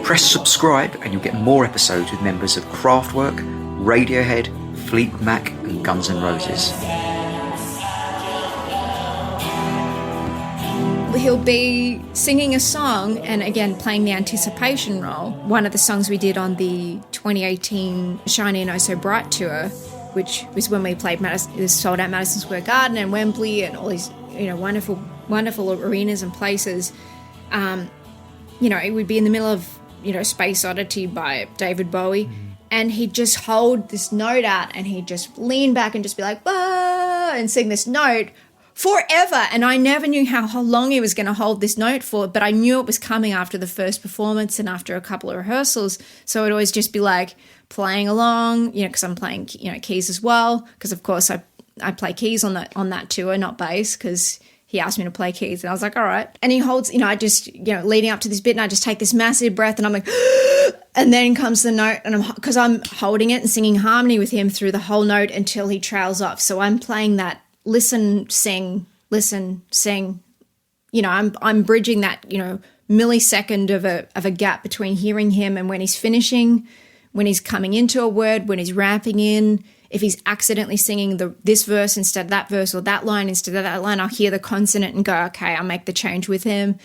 Press subscribe and you'll get more episodes with members of Kraftwerk, Radiohead, Fleetwood Mac and Guns N' Roses.
He'll be singing a song and, again, playing the anticipation role. One of the songs we did on the 2018 Shiny and Oh So Bright tour, which was when we played sold out Madison Square Garden and Wembley and all these, wonderful, wonderful arenas and places. It would be in the middle of, Space Oddity by David Bowie, and he'd just hold this note out and he'd just lean back and just be like, bah, and sing this note forever. And I never knew how long he was going to hold this note for, but I knew it was coming after the first performance and after a couple of rehearsals. So it'd always just be like playing along, because I'm playing, keys as well. Because of course I play keys on that tour, not bass, because he asked me to play keys and I was like, all right. And he holds, I just, leading up to this bit, and I just take this massive breath and I'm like, and then comes the note, and because I'm holding it and singing harmony with him through the whole note until he trails off. So I'm playing that listen, sing, I'm bridging that, millisecond of a gap between hearing him and when he's finishing, when he's coming into a word, when he's ramping in. If he's accidentally singing this verse instead of that verse, or that line instead of that line, I'll hear the consonant and go, okay, I'll make the change with him,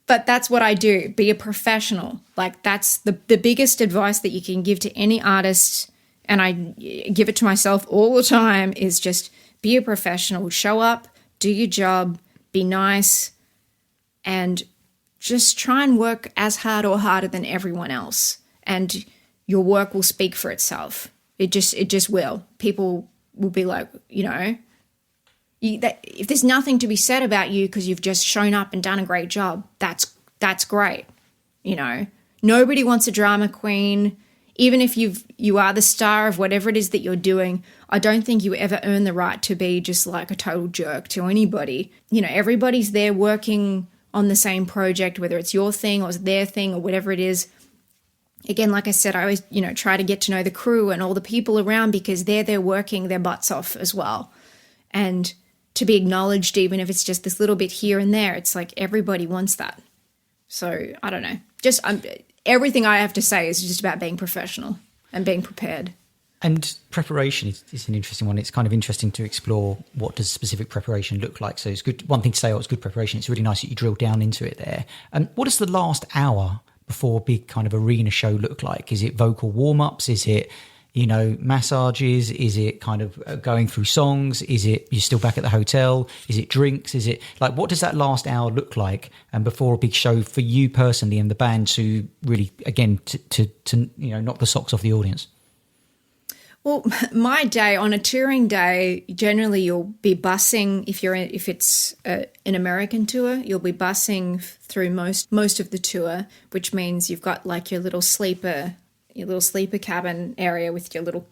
But that's what I do. Be a professional. Like, that's the biggest advice that you can give to any artist, and I give it to myself all the time, is just be a professional. Show up, do your job, be nice, and just try and work as hard or harder than everyone else. And your work will speak for itself. It just will. People will be like, if there's nothing to be said about you because you've just shown up and done a great job, that's great. Nobody wants a drama queen. Even if you are the star of whatever it is that you're doing, I don't think you ever earn the right to be just like a total jerk to anybody. Everybody's there working on the same project, whether it's your thing or it's their thing or whatever it is. Again, like I said, I always, try to get to know the crew and all the people around, because they're working their butts off as well. And to be acknowledged, even if it's just this little bit here and there, it's like everybody wants that. So I don't know. Everything I have to say is just about being professional and being prepared.
And preparation is an interesting one. It's kind of interesting to explore what does specific preparation look like. So it's good. One thing to say, it's good preparation. It's really nice that you drill down into it there. And what does the last hour before a big kind of arena show look like? Is it vocal warm-ups? Is it, massages? Is it kind of going through songs? Is it you're still back at the hotel? Is it drinks? Is it like, what does that last hour look like? And before a big show for you personally and the band to really, again, to knock the socks off the audience?
Well, my day, on a touring day, generally you'll be bussing. If it's an American tour, you'll be bussing through most of the tour, which means you've got like your little sleeper cabin area with your little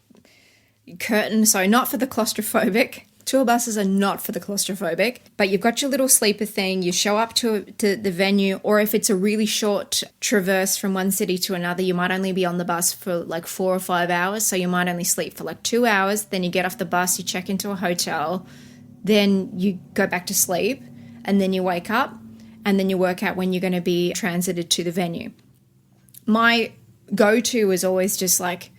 curtain. So not for the claustrophobic, Tour buses are not for the claustrophobic, but you've got your little sleeper thing. You show up to the venue, or if it's a really short traverse from one city to another, you might only be on the bus for like 4 or 5 hours. So you might only sleep for like 2 hours. Then you get off the bus, you check into a hotel, then you go back to sleep, and then you wake up, and then you work out when you're going to be transited to the venue. My go-to is always just like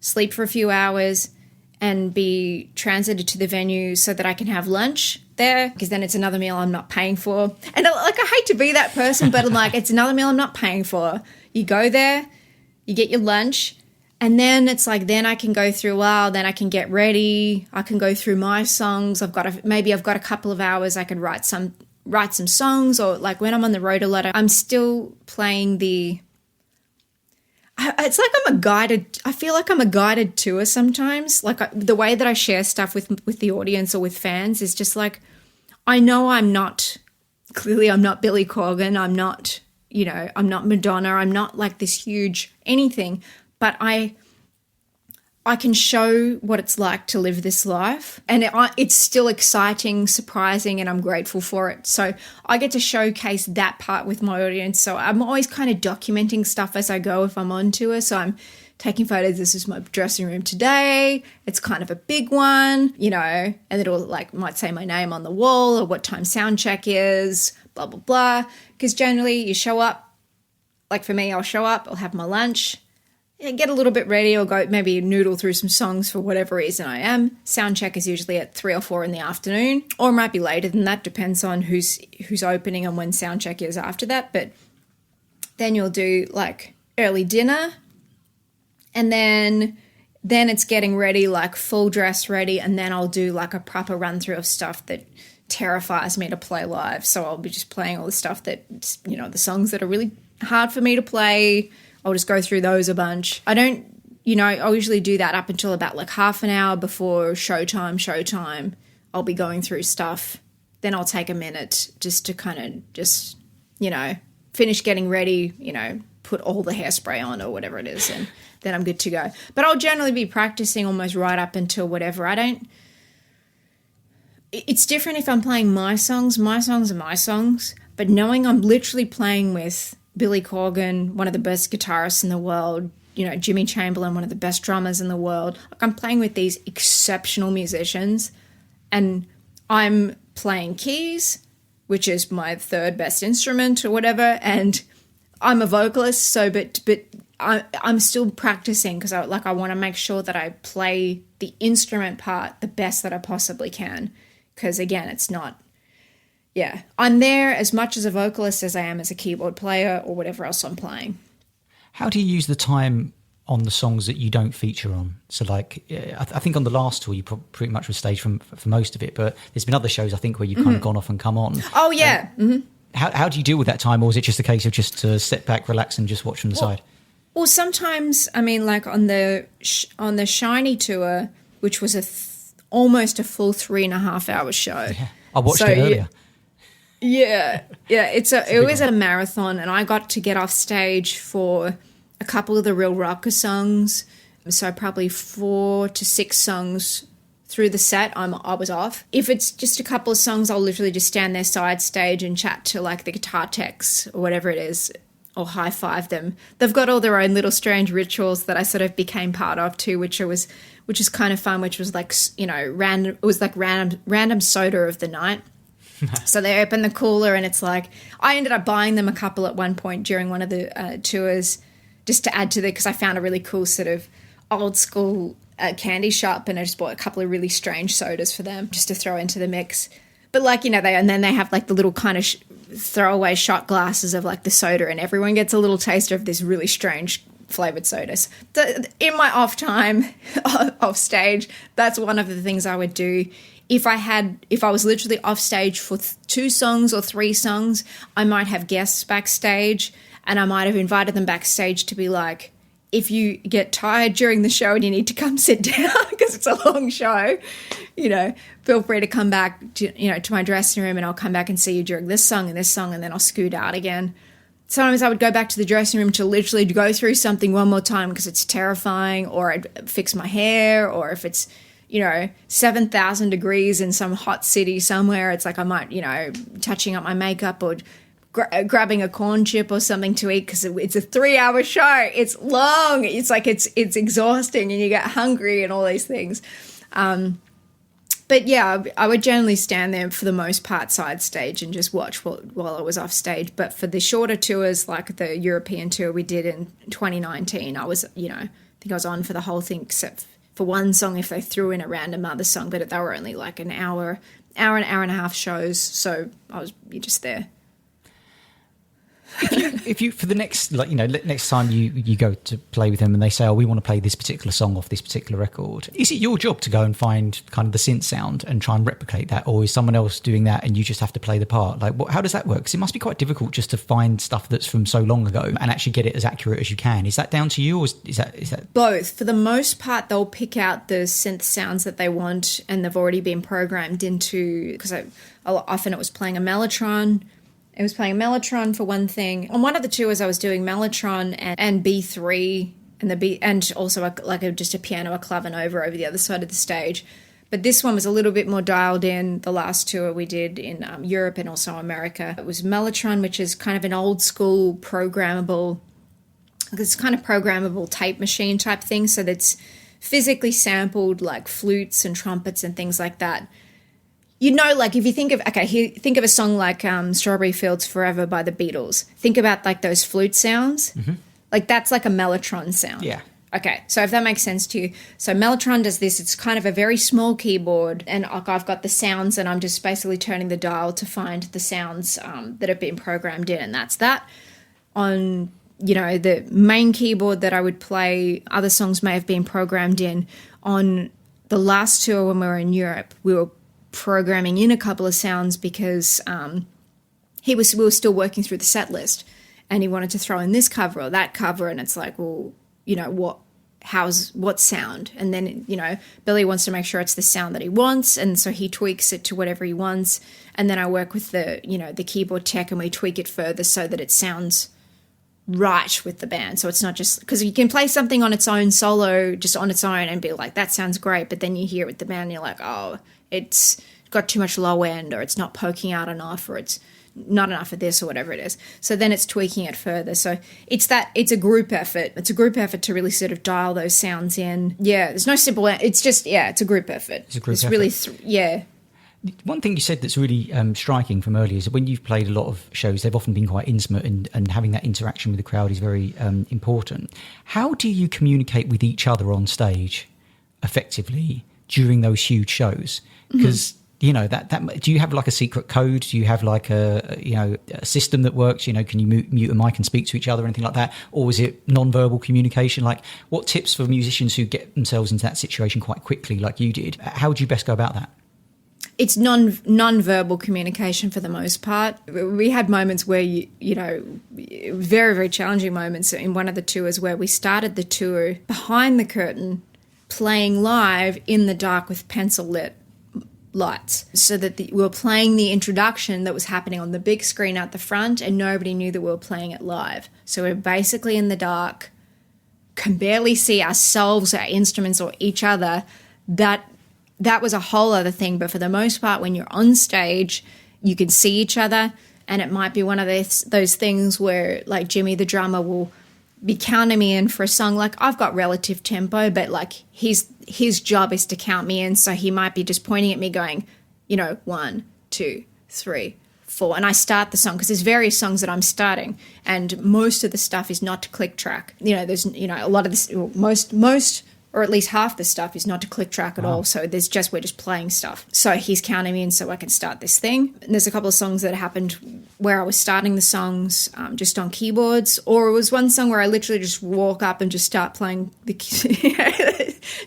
sleep for a few hours and be transited to the venue so that I can have lunch there, because then it's another meal I'm not paying for. And like, I hate to be that person, but I'm like, it's another meal I'm not paying for. You go there, you get your lunch, and then it's like, then I can go through, then I can get ready. I can go through my songs. Maybe I've got a couple of hours. I could write some songs, or like when I'm on the road a lot, I'm still playing it's like I feel like I'm a guided tour sometimes. Like the way that I share stuff with the audience or with fans is just like, I know I'm not Billy Corgan. I'm not, I'm not Madonna. I'm not like this huge anything, but I can show what it's like to live this life, and it's still exciting, surprising, and I'm grateful for it. So I get to showcase that part with my audience. So I'm always kind of documenting stuff as I go if I'm on tour. So I'm taking photos. This is my dressing room today. It's kind of a big one, and it'll might say my name on the wall, or what time sound check is, blah, blah, blah. Because generally you show up, like for me, I'll show up, I'll have my lunch, get a little bit ready, or go maybe noodle through some songs for whatever reason I am. Sound check is usually at 3 or 4 in the afternoon, or it might be later than that, depends on who's opening and when sound check is after that. But then you'll do like early dinner, and then it's getting ready, like full dress ready, and then I'll do like a proper run through of stuff that terrifies me to play live. So I'll be just playing all the stuff that, the songs that are really hard for me to play. I'll just go through those a bunch. I don't, I'll usually do that up until about like half an hour before showtime. I'll be going through stuff. Then I'll take a minute just to kind of finish getting ready, put all the hairspray on or whatever it is, and then I'm good to go. But I'll generally be practicing almost right up until whatever. It's different if I'm playing my songs. My songs are my songs, but knowing I'm literally playing with Billy Corgan, one of the best guitarists in the world, Jimmy Chamberlain, one of the best drummers in the world. Like, I'm playing with these exceptional musicians, and I'm playing keys, which is my third best instrument or whatever, and I'm a vocalist, so but I'm still practicing because I want to make sure that I play the instrument part the best that I possibly can, because again, it's not. Yeah, I'm there as much as a vocalist as I am as a keyboard player or whatever else I'm playing.
How do you use the time on the songs that you don't feature on? So like, I think on the last tour, you pretty much were staged for most of it, but there's been other shows, I think, where you've kind of gone off and come on.
Oh, yeah.
How do you deal with that time, or is it just a case of just to sit back, relax, and just watch from the side?
Well, sometimes, like on the Shiny tour, which was almost a full 3.5 hour show.
Yeah, I watched it earlier.
Yeah, it was a marathon, and I got to get off stage for a couple of the real rocker songs, so probably 4 to 6 songs through the set I was off. If it's just a couple of songs, I'll literally just stand there side stage and chat to like the guitar techs or whatever it is, or high five them. They've got all their own little strange rituals that I sort of became part of too, which is kind of fun, which was like, random. It was like random soda of the night. So they open the cooler, and it's like, I ended up buying them a couple at one point during one of the tours, just to add to because I found a really cool sort of old school candy shop, and I just bought a couple of really strange sodas for them just to throw into the mix. But then they have like the little kind of throwaway shot glasses of like the soda, and everyone gets a little taster of this really strange flavored sodas. In my off time, off stage, that's one of the things I would do. If I was literally off stage for 2 songs or 3 songs, I might have guests backstage, and I might have invited them backstage to be like, if you get tired during the show and you need to come sit down because it's a long show, feel free to come back to my dressing room, and I'll come back and see you during this song, and then I'll scoot out again. Sometimes I would go back to the dressing room to literally go through something one more time because it's terrifying, or I'd fix my hair, or if it's, 7,000 degrees in some hot city somewhere. It's like I might, touching up my makeup or grabbing a corn chip or something to eat because it's a 3-hour show. It's long. It's like it's exhausting and you get hungry and all these things. But yeah, I would generally stand there for the most part side stage and just watch while I was off stage. But for the shorter tours, like the European tour we did in 2019, I was, I think I was on for the whole thing except for one song if they threw in a random other song. But they were only like an hour and a half shows. So you're just there.
If you for the next next time you go to play with them and they say, oh, we want to play this particular song off this particular record, is it your job to go and find kind of the synth sound and try and replicate that, or is someone else doing that and you just have to play the part? Like, how does that work? Because it must be quite difficult just to find stuff that's from so long ago and actually get it as accurate as you can. Is that down to you, or is that
both? For the most part, they'll pick out the synth sounds that they want and they've already been programmed into, because often it was playing a Mellotron. It was playing a Mellotron for one thing. On one of the tours, I was doing Mellotron and B3 and also just a piano, a clavinova over the other side of the stage. But this one was a little bit more dialed in. The last tour we did in Europe and also America, it was Mellotron, which is kind of an old school programmable tape machine type thing. So that's physically sampled like flutes and trumpets and things like that. Like if you think of a song like Strawberry Fields Forever by the Beatles. Think about like those flute sounds. Mm-hmm. Like that's like a Mellotron sound.
Yeah.
Okay, so if that makes sense to you. So Mellotron does this. It's kind of a very small keyboard and I've got the sounds and I'm just basically turning the dial to find the sounds that have been programmed in, and that's that. On, the main keyboard that I would play, other songs may have been programmed in. On the last tour when we were in Europe, we were programming in a couple of sounds because we were still working through the set list and he wanted to throw in this cover or that cover, and it's like, well, what sound? And then, Billy wants to make sure it's the sound that he wants, and so he tweaks it to whatever he wants, and then I work with the keyboard tech and we tweak it further so that it sounds right with the band. So it's not just, because you can play something on its own solo, just on its own, and be like, that sounds great, but then you hear it with the band and you're like, oh, it's got too much low end, or it's not poking out enough, or it's not enough of this, or whatever it is. So then it's tweaking it further. So it's a group effort. It's a group effort to really sort of dial those sounds in. Yeah, there's no simple, it's just, it's a group effort.
It's a group effort.
Really,
One thing you said that's really striking from earlier is that when you've played a lot of shows, they've often been quite intimate, and having that interaction with the crowd is very important. How do you communicate with each other on stage effectively during those huge shows? Because that do you have like a secret code? Do you have like a system that works? Can you mute a mic and speak to each other or anything like that? Or is it non-verbal communication? Like, what tips for musicians who get themselves into that situation quite quickly, like you did? How would you best go about that?
It's non-verbal communication for the most part. We had moments where, very, very challenging moments in one of the tours where we started the tour behind the curtain, playing live in the dark with pencil-lit lights, so that we were playing the introduction that was happening on the big screen at the front, and nobody knew that we were playing it live. So we're basically in the dark, can barely see ourselves, our instruments, or each other. That was a whole other thing. But for the most part, when you're on stage, you can see each other, and it might be one of those things where, like, Jimmy, the drummer, will be counting me in for a song. Like, I've got relative tempo, but like his job is to count me in. So he might be just pointing at me going, 1, 2, 3, 4. And I start the song because there's various songs that I'm starting, and most of the stuff is not to click track. There's, a lot of this, most, or at least half the stuff is not to click track at all. So we're just playing stuff. So he's counting me in so I can start this thing. And there's a couple of songs that happened where I was starting the songs just on keyboards, or it was one song where I literally just walk up and just start playing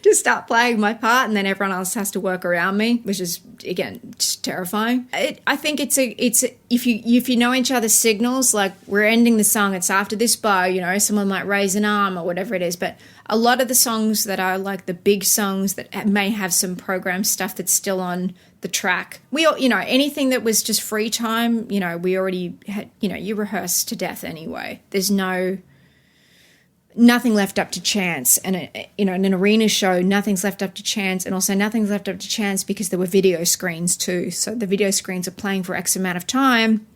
just start playing my part, and then everyone else has to work around me, which is, again, just terrifying. I think it's if you know each other's signals, like, we're ending the song, it's after this bar, someone might raise an arm or whatever it is, but a lot of the songs that are like the big songs that may have some program stuff that's still on the track, we all, anything that was just free time, we already had, you rehearse to death anyway. There's no nothing left up to chance. And, in an arena show, nothing's left up to chance. And also nothing's left up to chance because there were video screens too. So the video screens are playing for X amount of time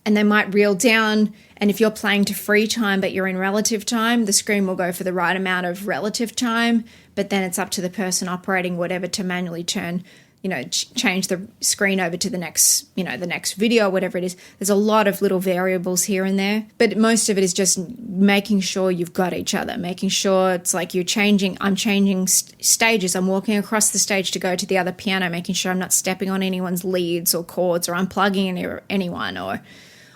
and they might reel down. And if you're playing to free time but you're in relative time, the screen will go for the right amount of relative time. But then it's up to the person operating whatever to manually turn, change the screen over to the next, the next video, whatever it is. There's a lot of little variables here and there, but most of it is just making sure you've got each other, making sure it's like I'm changing stages. I'm walking across the stage to go to the other piano, making sure I'm not stepping on anyone's leads or chords or unplugging anyone, or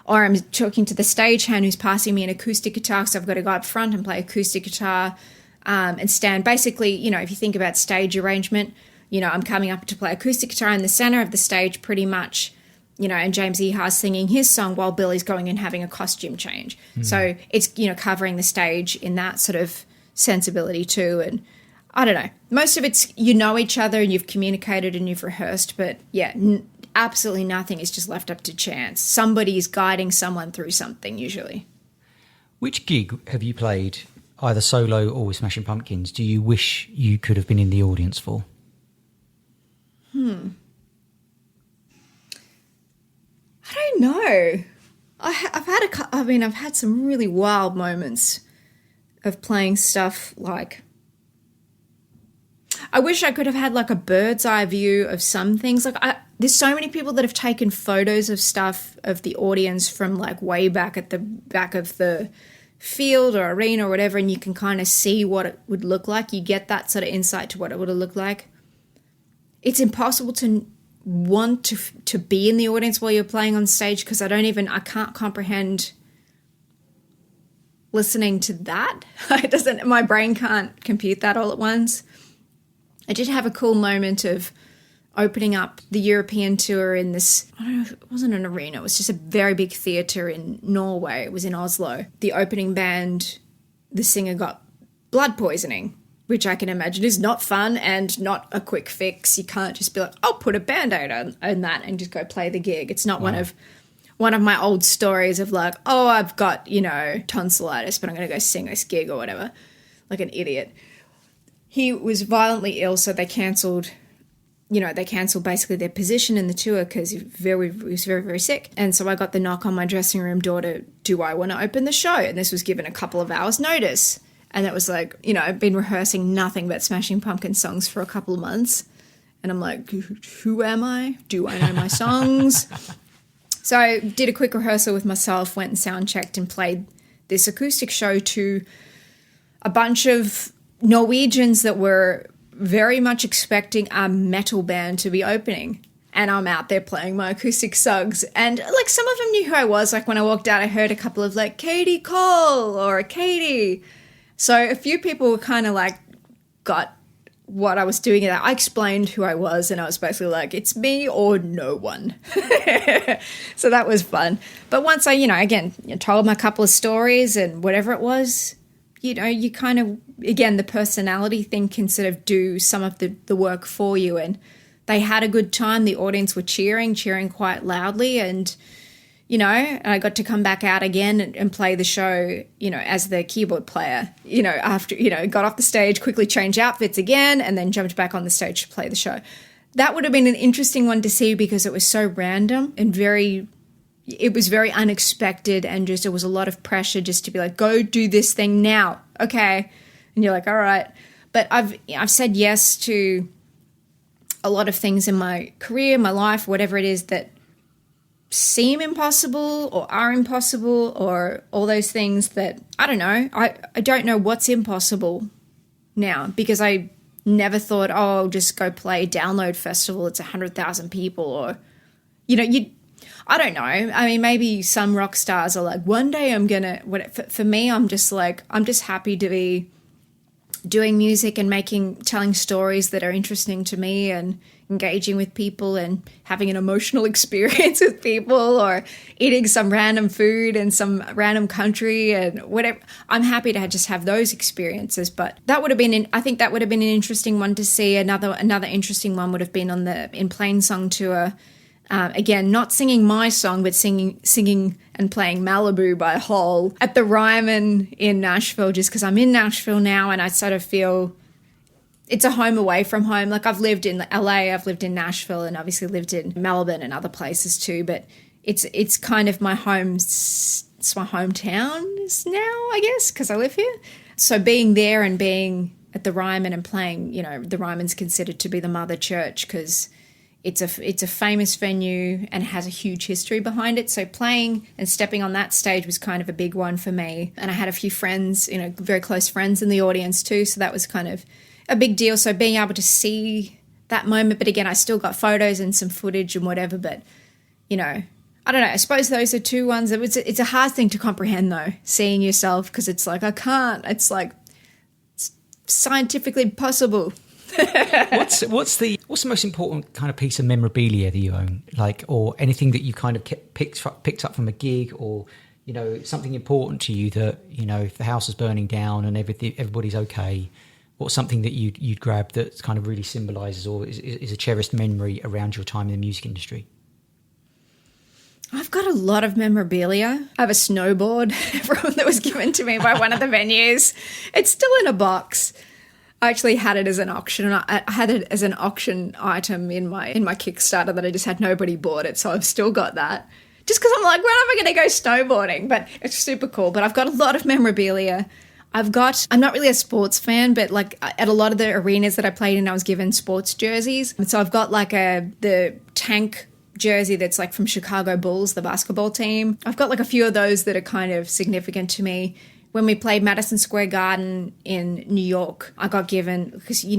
I'm talking to the stagehand who's passing me an acoustic guitar, so I've got to go up front and play acoustic guitar and stand. Basically, if you think about stage arrangement, I'm coming up to play acoustic guitar in the center of the stage pretty much, and James Ehar's singing his song while Billy's going and having a costume change. So it's, covering the stage in that sort of sensibility too. And I don't know, most of it's, each other and you've communicated and you've rehearsed, but yeah, absolutely nothing is just left up to chance. Somebody is guiding someone through something usually.
Which gig have you played, either solo or with Smashing Pumpkins, do you wish you could have been in the audience for?
I don't know. I've had some really wild moments of playing stuff like, I wish I could have had like a bird's eye view of some things. Like there's so many people that have taken photos of stuff of the audience from like way back at the back of the field or arena or whatever, and you can kind of see what it would look like. You get that sort of insight to what it would have looked like. It's impossible to want to be in the audience while you're playing on stage because I can't comprehend listening to that. My brain can't compute that all at once. I did have a cool moment of opening up the European tour in this, I don't know, it wasn't an arena, it was just a very big theatre in Norway. It was in Oslo. The opening band, the singer got blood poisoning, which I can imagine is not fun and not a quick fix. You can't just be like, I'll put a Band-Aid on that and just go play the gig. It's not one of my old stories of like, oh, I've got, tonsillitis, but I'm going to go sing this gig or whatever, like an idiot. He was violently ill, so they cancelled basically their position in the tour because he was very, very sick. And so I got the knock on my dressing room door to, do I want to open the show? And this was given a couple of hours notice. And it was like, I've been rehearsing nothing but Smashing Pumpkins songs for a couple of months. And I'm like, who am I? Do I know my songs? So I did a quick rehearsal with myself, went and sound checked and played this acoustic show to a bunch of Norwegians that were very much expecting a metal band to be opening. And I'm out there playing my acoustic sugs. And like some of them knew who I was. Like when I walked out, I heard a couple of like Katie Cole or Katie. So a few people were kind of like got what I was doing. I explained who I was and I was basically like, it's me or no one. So that was fun. But once I, told my couple of stories and whatever it was, you kind of, again, the personality thing can sort of do some of the work for you. And they had a good time. The audience were cheering quite loudly. And, I got to come back out again and play the show, as the keyboard player, after, got off the stage, quickly changed outfits again, and then jumped back on the stage to play the show. That would have been an interesting one to see because it was so random and it was very unexpected, and just, it was a lot of pressure just to be like, go do this thing now. Okay. And you're like, all right. But I've said yes to a lot of things in my career, my life, whatever it is that seem impossible or are impossible, or all those things that, I don't know. I don't know what's impossible now because I never thought, oh, I'll just go play Download Festival. It's 100,000 people, or, I don't know. I mean, maybe some rock stars are like, one day I'm going to, for me, I'm just happy to be doing music and telling stories that are interesting to me and engaging with people and having an emotional experience with people, or eating some random food in some random country and whatever. I'm happy to just have those experiences. But that would have been, I think that would have been an interesting one to see. Another interesting one would have been on the In Plain Song tour. Again, not singing my song, but singing and playing Malibu by Hole at the Ryman in Nashville, just because I'm in Nashville now and I sort of feel it's a home away from home. Like, I've lived in LA, I've lived in Nashville, and obviously lived in Melbourne and other places too, but it's kind of my home, it's my hometown now, I guess, because I live here. So being there and being at the Ryman and playing, the Ryman's considered to be the mother church because it's a famous venue and has a huge history behind it. So playing and stepping on that stage was kind of a big one for me. And I had a few friends, very close friends in the audience too. So that was kind of a big deal. So being able to see that moment, but again, I still got photos and some footage and whatever, but, I don't know. I suppose those are two ones. It's a hard thing to comprehend though, seeing yourself, because it's like, I can't. It's like, it's scientifically possible.
What's the most important kind of piece of memorabilia that you own, like, or anything that you kind of picked up from a gig, or something important to you that if the house is burning down and everybody's okay, what's something that you'd grab that kind of really symbolises or is a cherished memory around your time in the music industry?
I've got a lot of memorabilia. I have a snowboard that was given to me by one of the venues. It's still in a box. I actually had it as an auction. I had it as an auction item in my Kickstarter that I just had nobody bought it, so I've still got that. Just because I'm like, when am I going to go snowboarding? But it's super cool. But I've got a lot of memorabilia. I'm not really a sports fan, but like at a lot of the arenas that I played in, I was given sports jerseys. And so I've got like the tank jersey that's like from Chicago Bulls, the basketball team. I've got like a few of those that are kind of significant to me. When we played Madison Square Garden in New York, I got given, because you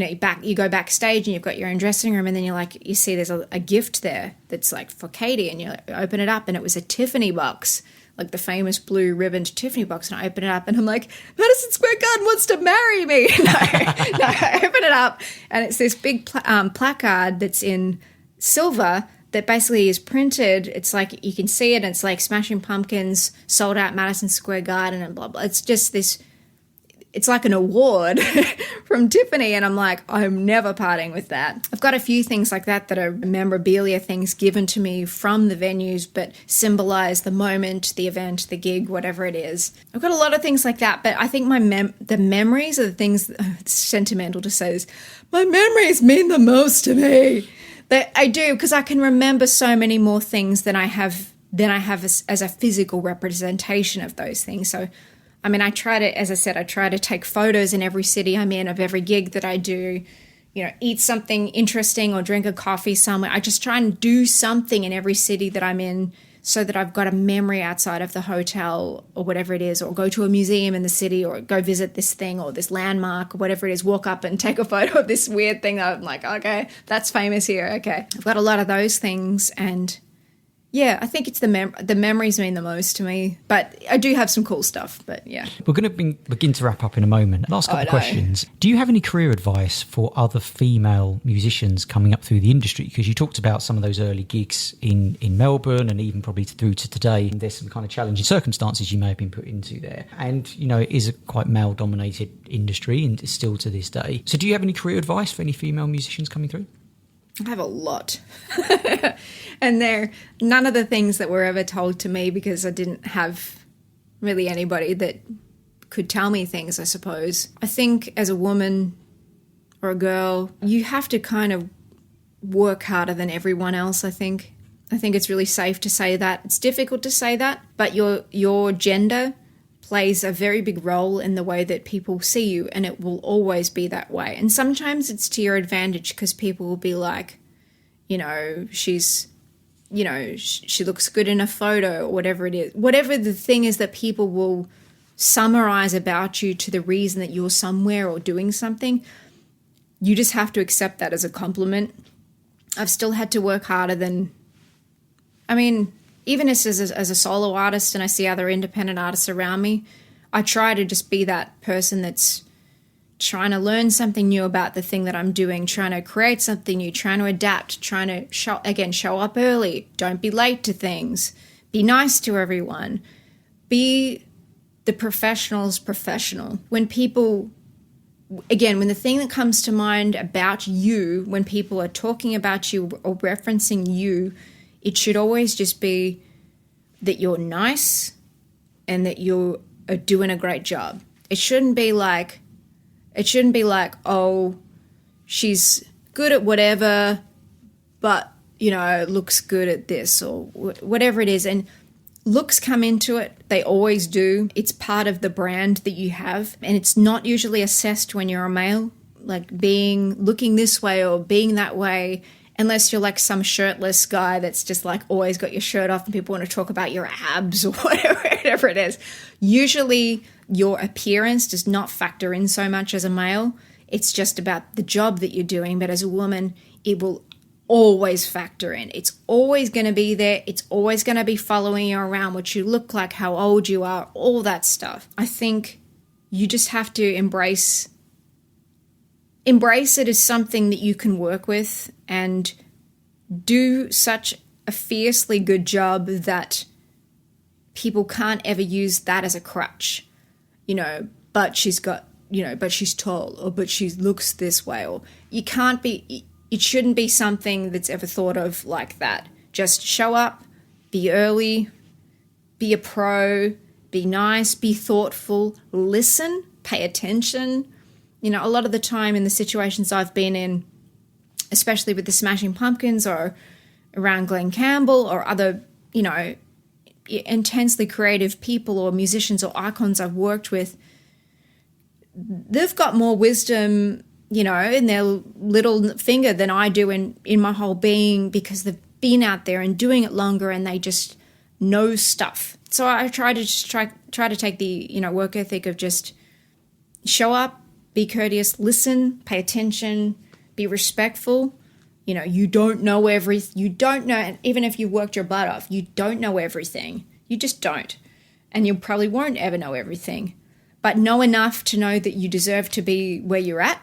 go backstage and you've got your own dressing room, and then you see there's a gift there that's like for Katie, and you open it up and it was a Tiffany box, like the famous blue ribboned Tiffany box, and I open it up and I'm like, Madison Square Garden wants to marry me. No, I open it up and it's this big placard that's in silver that basically is printed. It's like you can see it, and it's like Smashing Pumpkins sold out Madison Square Garden and blah blah. It's just this, it's like an award from Tiffany, and I'm like, I'm never parting with that. I've got a few things like that are memorabilia things given to me from the venues, but symbolize the moment, the event, the gig, whatever it is. I've got a lot of things like that, but I think the memories are the things. It's sentimental to say this. My memories mean the most to me. I do, because I can remember so many more things than I have as a physical representation of those things. So, I mean, I try to take photos in every city I'm in of every gig that I do, eat something interesting or drink a coffee somewhere. I just try and do something in every city that I'm in so that I've got a memory outside of the hotel or whatever it is, or go to a museum in the city, or go visit this thing or this landmark or whatever it is, walk up and take a photo of this weird thing that I'm like, okay, that's famous here. Okay. I've got a lot of those things, and yeah, I think it's the memories mean the most to me, but I do have some cool stuff, but yeah.
We're going to begin to wrap up in a moment. Last couple of questions. Do you have any career advice for other female musicians coming up through the industry? Because you talked about some of those early gigs in Melbourne and even probably through to today. And there's some kind of challenging circumstances you may have been put into there. And, it is a quite male-dominated industry, and still to this day. So do you have any career advice for any female musicians coming through?
I have a lot. And they're none of the things that were ever told to me, because I didn't have really anybody that could tell me things, I suppose. I think as a woman or a girl, you have to kind of work harder than everyone else, I think. I think it's really safe to say that. It's difficult to say that, but your gender plays a very big role in the way that people see you, and it will always be that way. And sometimes it's to your advantage, because people will be like, she looks good in a photo, or whatever it is. Whatever the thing is that people will summarize about you to the reason that you're somewhere or doing something, you just have to accept that as a compliment. I've still had to work harder than, even as a solo artist, and I see other independent artists around me, I try to just be that person that's trying to learn something new about the thing that I'm doing, trying to create something new, trying to adapt, trying to show up early, don't be late to things, be nice to everyone, be the professional's professional. When the thing that comes to mind about you, when people are talking about you or referencing you, It should always just be that you're nice and that you are doing a great job. It shouldn't be like, oh, she's good at whatever, but, looks good at this or whatever it is. And looks come into it. They always do. It's part of the brand that you have. And it's not usually assessed when you're a male, like looking this way or being that way, unless you're like some shirtless guy that's just like always got your shirt off and people want to talk about your abs or whatever it is. Usually your appearance does not factor in so much as a male. It's just about the job that you're doing. But as a woman, it will always factor in. It's always going to be there. It's always going to be following you around, what you look like, how old you are, all that stuff. I think you just have to embrace it as something that you can work with and do such a fiercely good job that people can't ever use that as a crutch, but she's got, but she's tall, or but she looks this way, or it shouldn't be something that's ever thought of like that. Just show up, be early, be a pro, be nice, be thoughtful, listen, pay attention. A lot of the time in the situations I've been in, especially with the Smashing Pumpkins or around Glenn Campbell or other, intensely creative people or musicians or icons I've worked with, they've got more wisdom, in their little finger than I do in my whole being, because they've been out there and doing it longer and they just know stuff. So I try to take the, work ethic of just show up, be courteous, listen, pay attention, be respectful. You don't know everything. You don't know, even if you worked your butt off, you don't know everything. You just don't. And you probably won't ever know everything. But know enough to know that you deserve to be where you're at.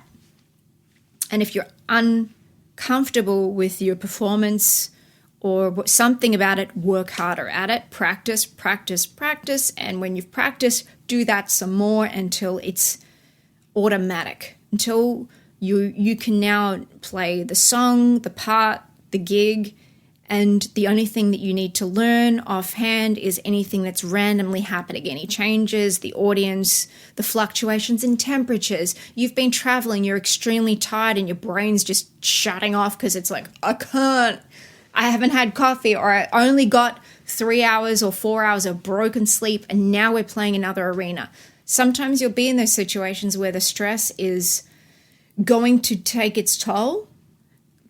And if you're uncomfortable with your performance or something about it, work harder at it. Practice, practice, practice. And when you've practiced, do that some more until it's automatic, until you can now play the song, the part, the gig, and the only thing that you need to learn offhand is anything that's randomly happening, any changes, the audience, the fluctuations in temperatures. You've been traveling, you're extremely tired and your brain's just shutting off because it's like, I haven't had coffee, or I only got 3 hours or 4 hours of broken sleep and now we're playing another arena. Sometimes you'll be in those situations where the stress is going to take its toll,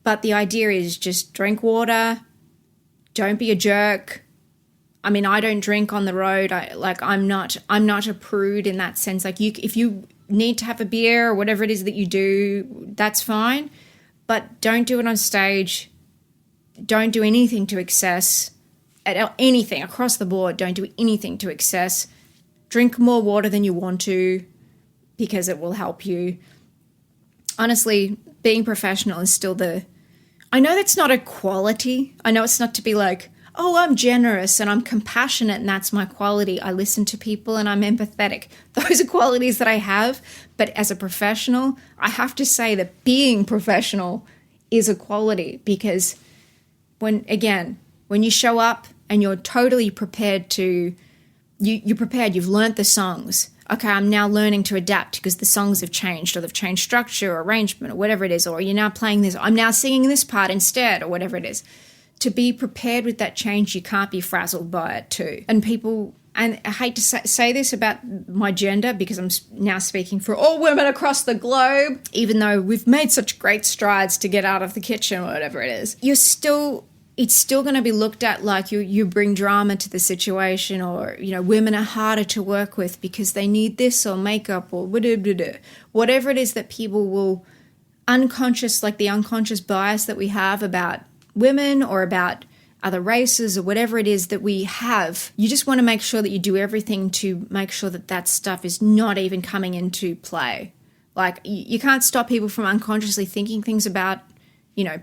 but the idea is just drink water, don't be a jerk. I mean, I don't drink on the road. I'm not a prude in that sense. Like, if you need to have a beer or whatever it is that you do, that's fine, but don't do it on stage. Don't do anything to excess. Anything across the board. Don't do anything to excess. Drink more water than you want to, because it will help you. Honestly, being professional is still I know that's not a quality. I know it's not to be like, oh, I'm generous and I'm compassionate and that's my quality. I listen to people and I'm empathetic. Those are qualities that I have. But as a professional, I have to say that being professional is a quality, because when you show up and you're totally prepared to, you're prepared, you've learnt the songs. Okay, I'm now learning to adapt because the songs have changed, or they've changed structure or arrangement or whatever it is, or you're now playing this, I'm now singing this part instead, or whatever it is. To be prepared with that change, you can't be frazzled by it too. And I hate to say this about my gender, because I'm now speaking for all women across the globe, even though we've made such great strides to get out of the kitchen or whatever it is, it's still going to be looked at like you bring drama to the situation, or, women are harder to work with because they need this or makeup or whatever it is that people will the unconscious bias that we have about women or about other races or whatever it is that we have. You just want to make sure that you do everything to make sure that stuff is not even coming into play. Like, you can't stop people from unconsciously thinking things about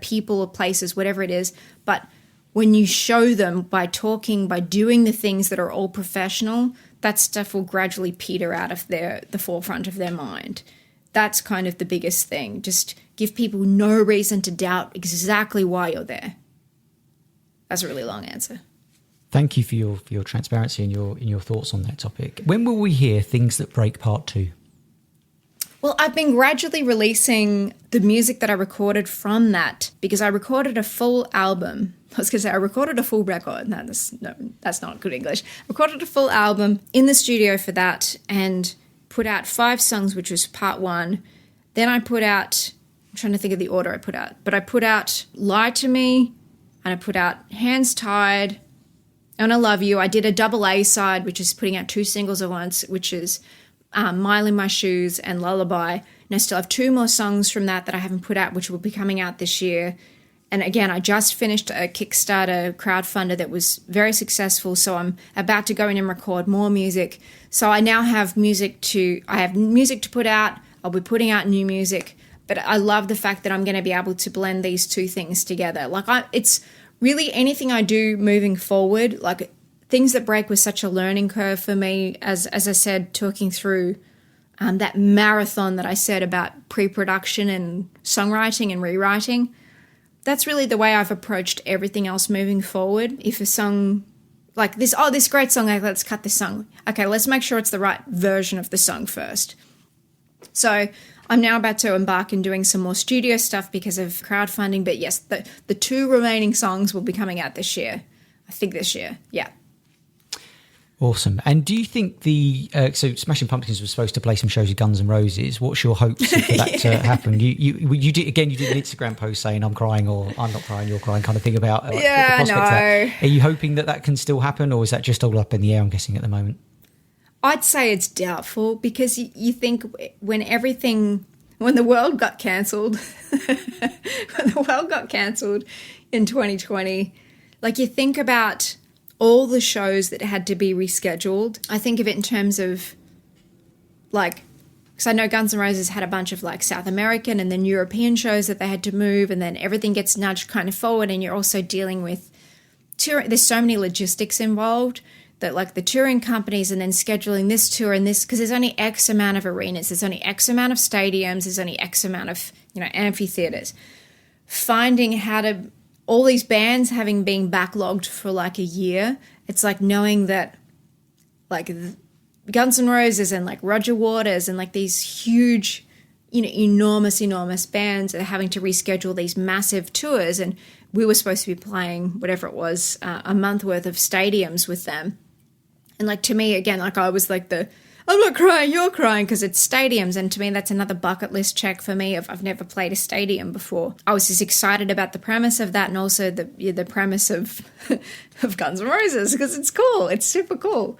people or places, whatever it is. But when you show them by talking, by doing the things that are all professional, that stuff will gradually peter out of the forefront of their mind. That's kind of the biggest thing. Just give people no reason to doubt exactly why you're there. That's a really long answer.
Thank you for your transparency and your thoughts on that topic. When will we hear Things That Break Part 2?
Well, I've been gradually releasing the music that I recorded from that because I recorded a full album. I was going to say I recorded a full record. No, that's not good English. I recorded a full album in the studio for that and put out 5 songs, which was part 1. Then I put out, I'm trying to think of the order I put out, but I put out Lie to Me and I put out Hands Tied and I Love You. I did a double A side, which is putting out 2 singles at once, which is Mile in My Shoes and Lullaby. And I still have 2 more songs from that I haven't put out, which will be coming out this year. And again, I just finished a Kickstarter crowdfunder that was very successful, so I'm about to go in and record more music. So I now have music to put out. I'll be putting out new music, but I love the fact that I'm going to be able to blend these 2 things together. It's really anything I do moving forward, like Things That Break was such a learning curve for me, as I said, talking through that marathon that I said about pre-production and songwriting and rewriting. That's really the way I've approached everything else moving forward. If a song like this great song, like, let's cut this song. Okay, let's make sure it's the right version of the song first. So I'm now about to embark in doing some more studio stuff because of crowdfunding. But yes, the 2 remaining songs will be coming out this year. I think this year, yeah.
Awesome. And do you think so Smashing Pumpkins was supposed to play some shows with Guns N' Roses. What's your hopes for that to happen? You did an Instagram post saying I'm crying or I'm not crying, you're crying kind of thing about the prospect of that. Are you hoping that can still happen, or is that just all up in the air, I'm guessing, at the moment?
I'd say it's doubtful because you think when the world got cancelled, in 2020, like you think about all the shows that had to be rescheduled. I think of it in terms of like, because I know Guns N' Roses had a bunch of like South American and then European shows that they had to move, and then everything gets nudged kind of forward, and you're also dealing with touring. There's so many logistics involved that like the touring companies and then scheduling this tour and this, because there's only X amount of arenas, there's only X amount of stadiums, there's only X amount of, amphitheaters. Finding how to, all these bands having been backlogged for like a year, it's like knowing that like Guns N' Roses and like Roger Waters and like these huge, enormous bands are having to reschedule these massive tours, and we were supposed to be playing whatever it was, a month worth of stadiums with them. And like to me, again, like I was like I'm not crying, you're crying, because it's stadiums. And to me, that's another bucket list check for me. I've never played a stadium before. I was just excited about the premise of that, and also the premise of of Guns N' Roses, because it's cool. It's super cool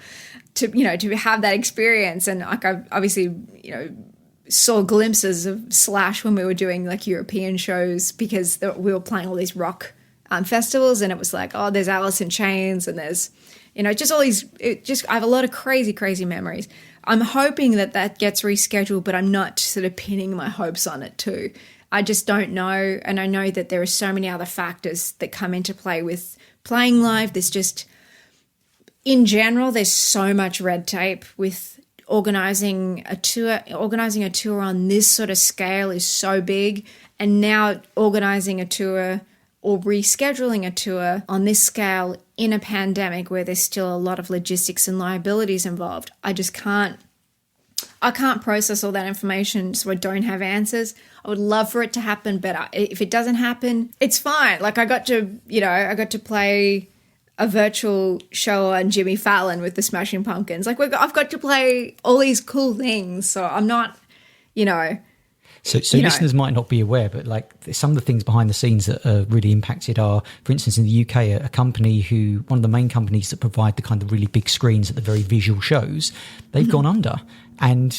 to have that experience. And like I obviously saw glimpses of Slash when we were doing like European shows, because we were playing all these rock festivals, and it was like, oh, there's Alice in Chains, and there's just all these. I have a lot of crazy memories. I'm hoping that gets rescheduled, but I'm not sort of pinning my hopes on it too. I just don't know, and I know that there are so many other factors that come into play with playing live. There's just, in general, there's so much red tape with organizing a tour. Organizing a tour on this sort of scale is so big, and now organizing a tour or rescheduling a tour on this scale in a pandemic where there's still a lot of logistics and liabilities involved. I can't process all that information, so I don't have answers. I would love for it to happen, but if it doesn't happen, it's fine. Like I got to play a virtual show on Jimmy Fallon with the Smashing Pumpkins. Like I've got to play all these cool things, so I'm not,
So listeners might not be aware, but like some of the things behind the scenes that are really impacted are, for instance, in the UK, a company one of the main companies that provide the kind of really big screens at the very visual shows, they've gone under. And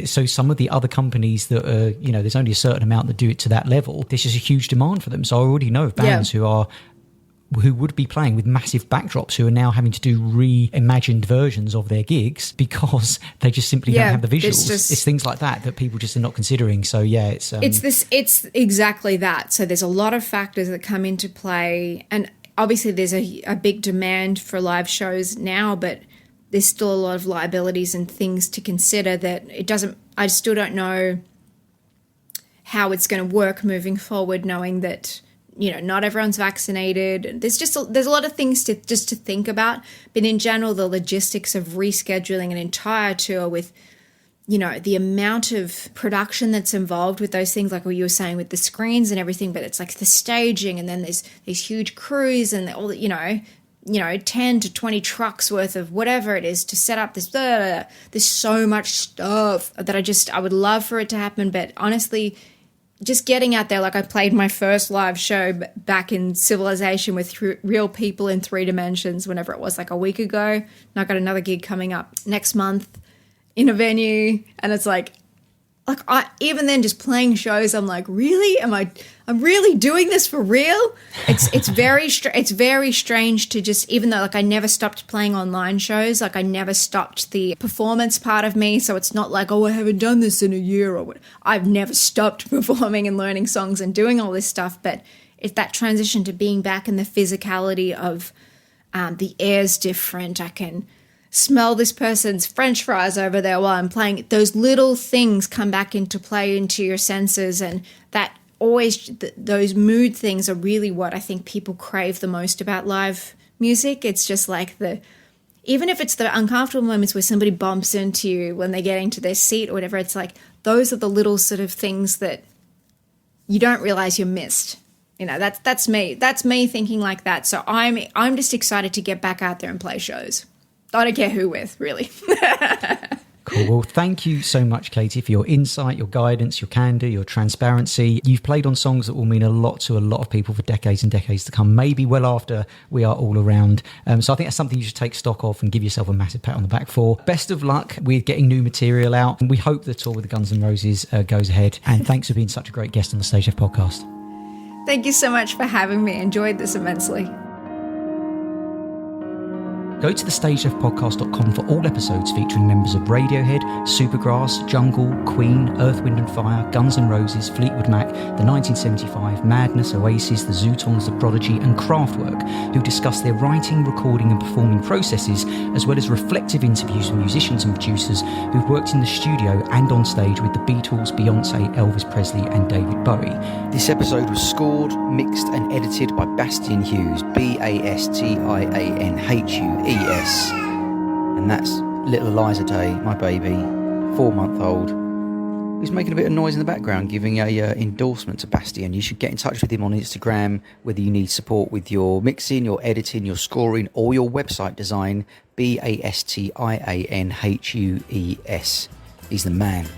so some of the other companies that are, there's only a certain amount that do it to that level. There's just a huge demand for them. So I already know of bands who would be playing with massive backdrops, who are now having to do reimagined versions of their gigs because they just simply don't have the visuals. It's things like that people just are not considering. So it's
exactly that. So there's a lot of factors that come into play, and obviously there's a big demand for live shows now, but there's still a lot of liabilities and things to consider that I still don't know how it's going to work moving forward, knowing that not everyone's vaccinated. And there's a lot of things to think about. But in general, the logistics of rescheduling an entire tour with, the amount of production that's involved with those things, like what you were saying with the screens and everything, but it's like the staging, and then there's these huge crews and all the, 10 to 20 trucks worth of whatever it is to set up this, there's so much stuff that I would love for it to happen. But honestly, just getting out there, like I played my first live show back in Civilization with real people in 3 dimensions, whenever it was, like a week ago. And I got another gig coming up next month in a venue, and it's like I even then just playing shows, I'm like, really? I'm really doing this for real? It's very strange to just, even though like I never stopped playing online shows, like I never stopped the performance part of me, so it's not like, oh, I haven't done this in a year or what. I've never stopped performing and learning songs and doing all this stuff, but it's that transition to being back in the physicality of the air's different. I can smell this person's French fries over there while I'm playing. Those little things come back into play into your senses, and that always, those mood things are really what I think people crave the most about live music. It's just like even if it's the uncomfortable moments where somebody bumps into you when they get into their seat or whatever, it's like those are the little sort of things that you don't realize you missed. That's me. That's me thinking like that. So I'm just excited to get back out there and play shows. I don't care who with, really.
Cool. Well, thank you so much, Katie, for your insight, your guidance, your candor, your transparency. You've played on songs that will mean a lot to a lot of people for decades and decades to come, maybe well after we are all around. So I think that's something you should take stock of and give yourself a massive pat on the back for. Best of luck with getting new material out. And we hope the tour with the Guns N' Roses goes ahead. And thanks for being such a great guest on the Stageleft podcast.
Thank you so much for having me. Enjoyed this immensely.
Go to thestageleftpodcast.com for all episodes featuring members of Radiohead, Supergrass, Jungle, Queen, Earth, Wind and Fire, Guns N' Roses, Fleetwood Mac, The 1975, Madness, Oasis, The Zootons, The Prodigy and Kraftwerk, who discuss their writing, recording and performing processes, as well as reflective interviews with musicians and producers who've worked in the studio and on stage with the Beatles, Beyonce, Elvis Presley and David Bowie. This episode was scored, mixed and edited by Bastian Hughes, Bastianhues. And that's little Eliza Day, my baby, 4-month-old, who's making a bit of noise in the background, giving a endorsement to Bastian. You should get in touch with him on Instagram, whether you need support with your mixing, your editing, your scoring, or your website design. Bastianhues. He's the man.